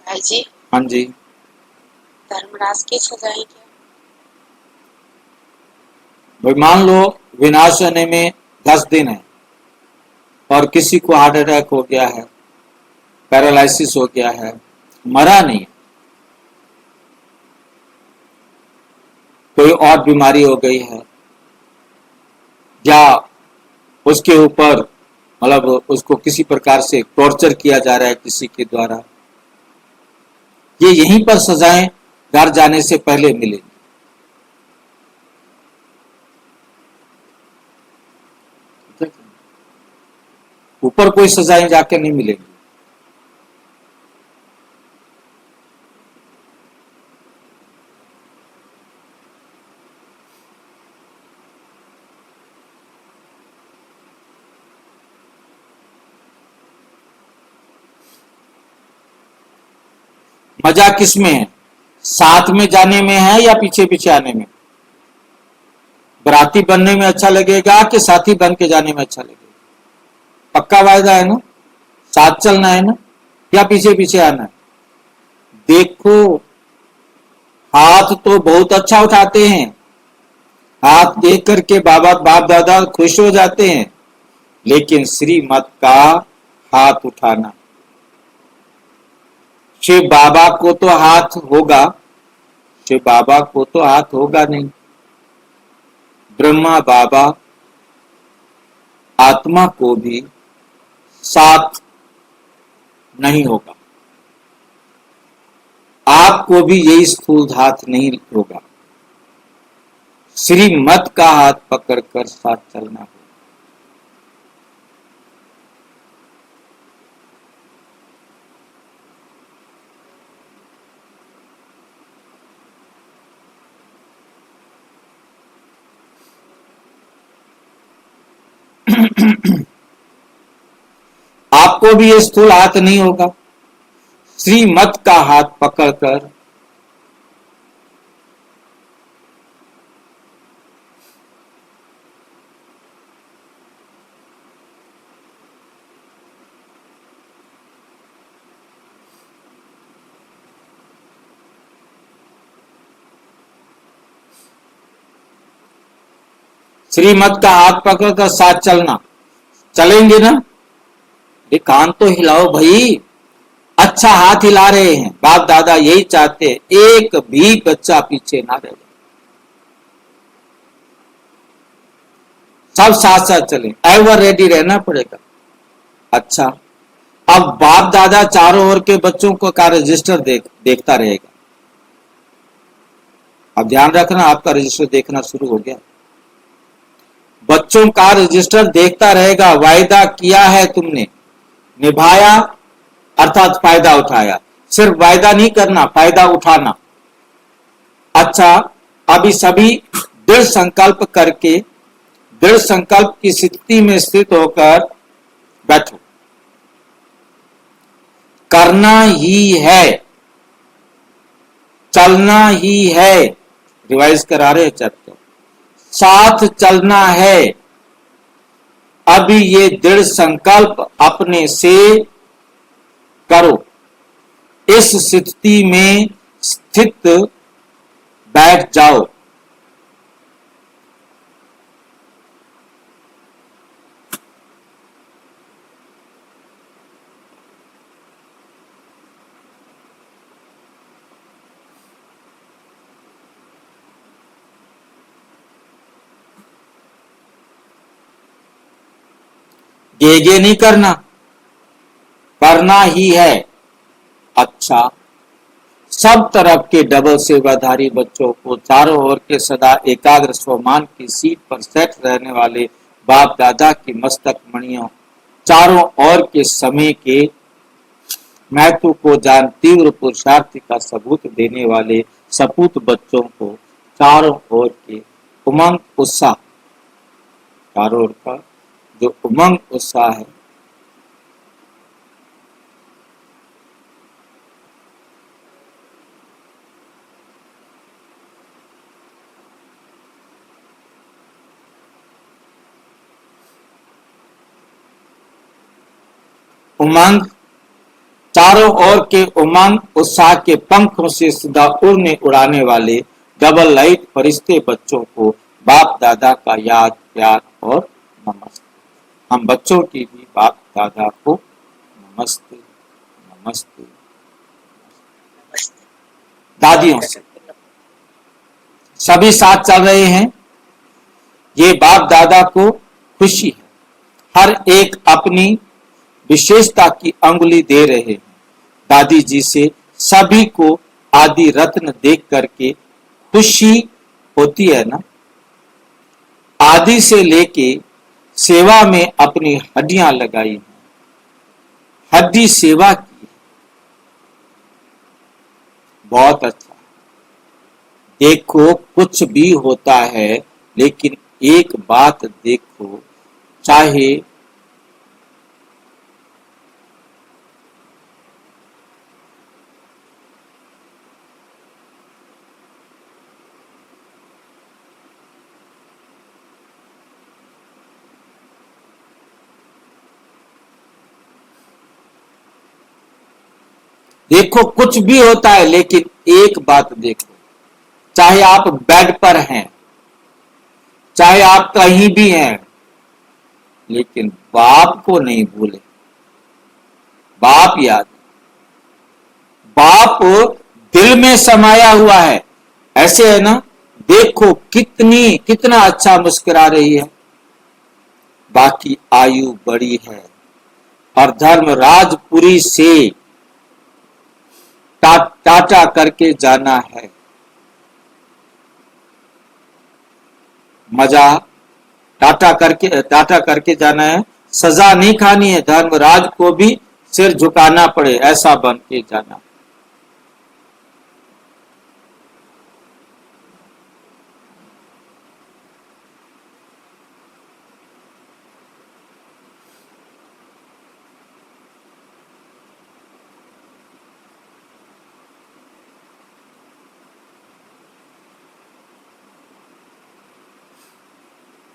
भाई जी, हाँ जी। धर्मराज की सजाएं क्या? भाई मान लो विनाश होने में 10 दिन है और किसी को हार्ट अटैक हो गया है, पैरालिसिस हो गया है, मरा नहीं, कोई और बीमारी हो गई है, या उसके ऊपर मतलब उसको किसी प्रकार से टॉर्चर किया जा रहा है किसी के द्वारा, ये यहीं पर सजाएं घर जाने से पहले मिलेंगी। ऊपर कोई सजाएं जाके नहीं मिलेंगी। मजा किसमें है? साथ में जाने में है या पीछे पीछे आने में? बराती बनने में अच्छा लगेगा कि साथी बन के जाने में अच्छा लगेगा? पक्का वायदा है ना? साथ चलना है ना या पीछे पीछे आना है? देखो हाथ तो बहुत अच्छा उठाते हैं, हाथ देख करके बाप दादा खुश हो जाते हैं, लेकिन श्रीमत का हाथ उठाना, शिव बाबा को तो हाथ होगा, शिव बाबा को तो हाथ होगा नहीं। ब्रह्मा बाबा आत्मा को भी साथ नहीं होगा, आपको भी यही स्थूल हाथ नहीं होगा। श्रीमत का हाथ पकड़कर साथ चलना होगा। आपको भी ये स्थूल हाथ नहीं होगा। श्रीमत का हाथ पकड़कर श्रीमत का हाथ पकड़कर साथ चलना, चलेंगे ना? ये कान तो हिलाओ भाई, अच्छा हाथ हिला रहे हैं। बाप दादा यही चाहते हैं, एक भी बच्चा पीछे ना रहे, सब साथ साथ चले, एवर रेडी रहना पड़ेगा। अच्छा, अब बाप दादा चारों ओर के बच्चों को का रजिस्टर देखता रहेगा। अब ध्यान रखना, आपका रजिस्टर देखना शुरू हो गया। बच्चों का रजिस्टर देखता रहेगा। वायदा किया है तुमने, निभाया अर्थात फायदा उठाया। सिर्फ वायदा नहीं करना, फायदा उठाना। अच्छा, अभी सभी दृढ़ संकल्प करके, दृढ़ संकल्प की स्थिति में स्थित होकर बैठो। करना ही है, चलना ही है। रिवाइज करा रहे चैप्टर, साथ चलना है। अभी ये दृढ़ संकल्प अपने से करो। इस स्थिति में स्थित बैठ जाओ। गे नहीं करना, करना ही है। अच्छा, सब तरफ के डबल सेवाधारी बच्चों को चारों ओर के सदा एकाग्र स्वमान की सीट पर सेट रहने वाले बाप दादा की मस्तक मणियों, चारों ओर के समय के महत्व को जान तीव्र पुरुषार्थ का सबूत देने वाले सपूत बच्चों को चारों ओर के उमंग उत्साह, चारों ओर का जो उमंग उत्साह है, उमंग, चारों ओर के उमंग उत्साह के पंखों से सदा उड़ाने वाले डबल लाइट फरिश्ते बच्चों को बाप दादा का याद, प्यार और नमस्ते। हम बच्चों की भी बाप दादा को नमस्ते नमस्ते। दादियों से सभी साथ चल रहे हैं। ये बाप दादा को खुशी है, हर एक अपनी विशेषता की अंगुली दे रहे हैं। दादी जी से सभी को आदि रत्न देख करके खुशी होती है ना। आदि से लेके सेवा में अपनी हड्डियां लगाई हैं, हड्डी सेवा की, बहुत अच्छा। देखो कुछ भी होता है, लेकिन एक बात देखो, चाहे देखो कुछ भी होता है, लेकिन एक बात देखो, चाहे आप बेड पर हैं, चाहे आप कहीं भी हैं, लेकिन बाप को नहीं भूले। बाप याद, बाप दिल में समाया हुआ है। ऐसे है ना, देखो कितना अच्छा मुस्कुरा रही है। बाकी आयु बड़ी है और धर्मराजपुरी से टाटा करके जाना है। मजा टाटा करके जाना है, सजा नहीं खानी है। धर्मराज को भी सिर झुकाना पड़े, ऐसा बन के जाना।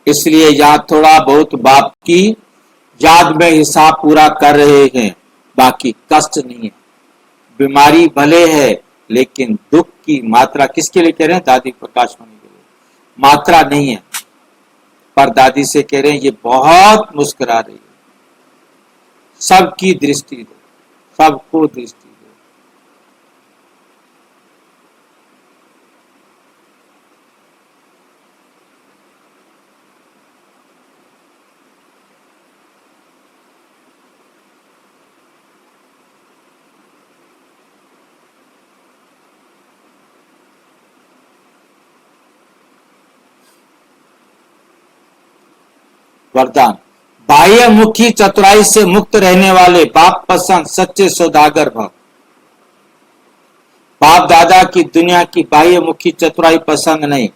इसलिए यहाँ थोड़ा बहुत बाप की याद में हिसाब पूरा कर रहे हैं, बाकी कष्ट नहीं है। बीमारी भले है, लेकिन दुख की मात्रा किसके लिए कह रहे हैं? दादी प्रकाश मणि के लिए। मात्रा नहीं है, पर दादी से कह रहे हैं ये बहुत मुस्कुरा रही है, सबकी दृष्टि दो, सबको दृष्टि दो। वरदान, बाह्य मुखी चतुराई से मुक्त रहने वाले बाप पसंद सच्चे सौदागर भव। बाप दादा की दुनिया की बाह्य मुखी चतुराई पसंद नहीं,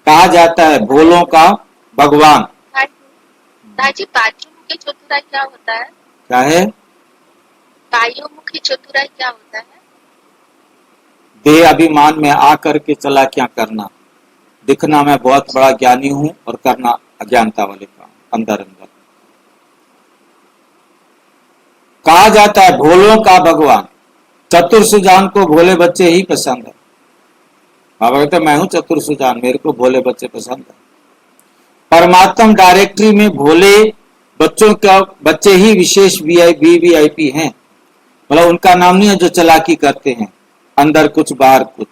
कहा जाता है भोलों का भगवान। दादी बाह्यमुखी चतुराई क्या होता है? क्या है? बाह्यमुखी चतुराई क्या होता है? देह अभिमान में आकर के चला क्या करना, दिखना मैं बहुत बड़ा ज्ञानी हूं और करना अज्ञानता वाले काम अंदर अंदर। कहा जाता है भोलों का भगवान। चतुर सुजान को भोले बच्चे ही पसंद है। बाबा कहते मैं हूं चतुर सुजान, मेरे को भोले बच्चे पसंद है। परमात्मा डायरेक्टरी में भोले बच्चों का बच्चे ही विशेष वीआईपी हैं। मतलब उनका नाम नहीं है जो चालाकी करते हैं, अंदर कुछ बाहर कुछ,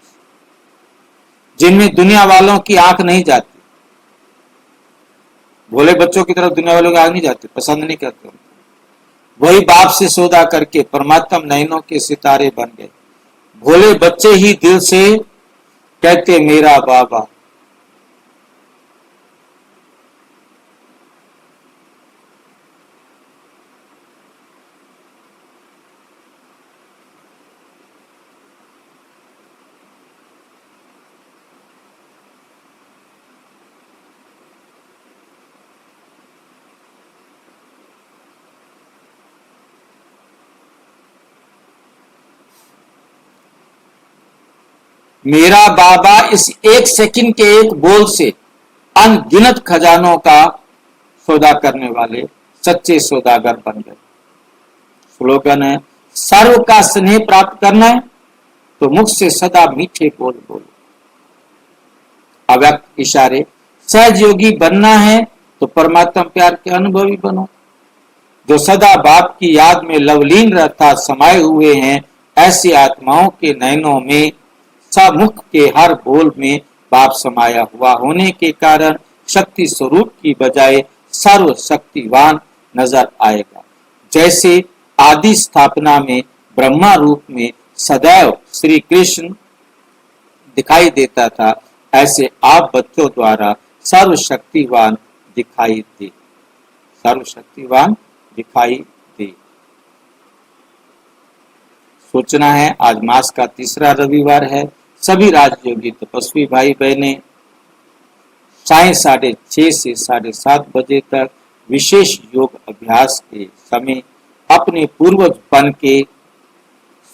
जिनमें दुनिया वालों की आंख नहीं जाती। भोले बच्चों की तरफ दुनिया वालों की आंख नहीं जाती, पसंद नहीं करते। वही बाप से सौदा करके परमात्मा नयनों के सितारे बन गए। भोले बच्चे ही दिल से कहते मेरा बाबा। मेरा बाबा इस एक सेकंड के एक बोल से अनगिनत खजानों का सौदा करने वाले सच्चे सौदागर बन गए। स्लोगन है, सर्व का स्नेह प्राप्त करना है तो मुख से सदा मीठे बोल बोलो। अव्यक्त इशारे, सहज योगी बनना है तो परमात्मा प्यार के अनुभवी बनो। जो सदा बाप की याद में लवलीन रहता समाये हुए हैं, ऐसी आत्माओं के नयनों में मुख के हर बोल में बाप समाया हुआ होने के कारण शक्ति स्वरूप की बजाय सर्व शक्तिवान नजर आएगा। जैसे आदि स्थापना में ब्रह्मा रूप में सदैव श्री कृष्ण दिखाई देता था, ऐसे आप बच्चों द्वारा सर्वशक्तिवान दिखाई दे, सर्वशक्तिवान दिखाई दे। सोचना है आज मास का तीसरा रविवार है। सभी राजयोगी तपस्वी भाई बहने साय 6:30 से 7:30 बजे तक विशेष योग अभ्यास के समय अपने पूर्वज बन के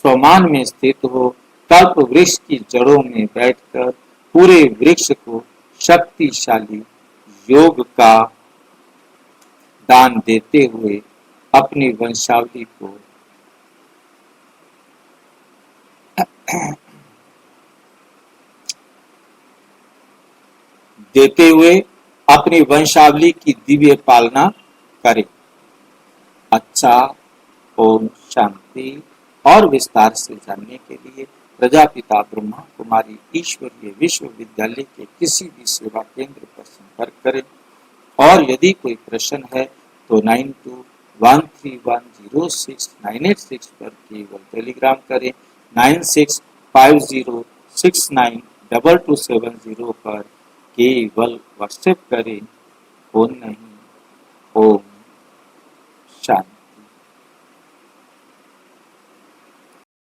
स्वमान में स्थित हो कल्प वृक्ष की जड़ों में बैठकर पूरे वृक्ष को शक्तिशाली योग का दान देते हुए अपनी वंशावली को देते हुए अपनी वंशावली की दिव्य पालना करें। अच्छा, ओम शांति। और विस्तार से जानने के लिए प्रजापिता ब्रह्मा कुमारी ईश्वरीय विश्वविद्यालय के किसी भी सेवा केंद्र पर संपर्क करें। और यदि कोई प्रश्न है तो 9213106986 पर केवल टेलीग्राम करें। 9650692270 पर केवल व्हाट्सएप करें। फोन नहीं। ओम शांति।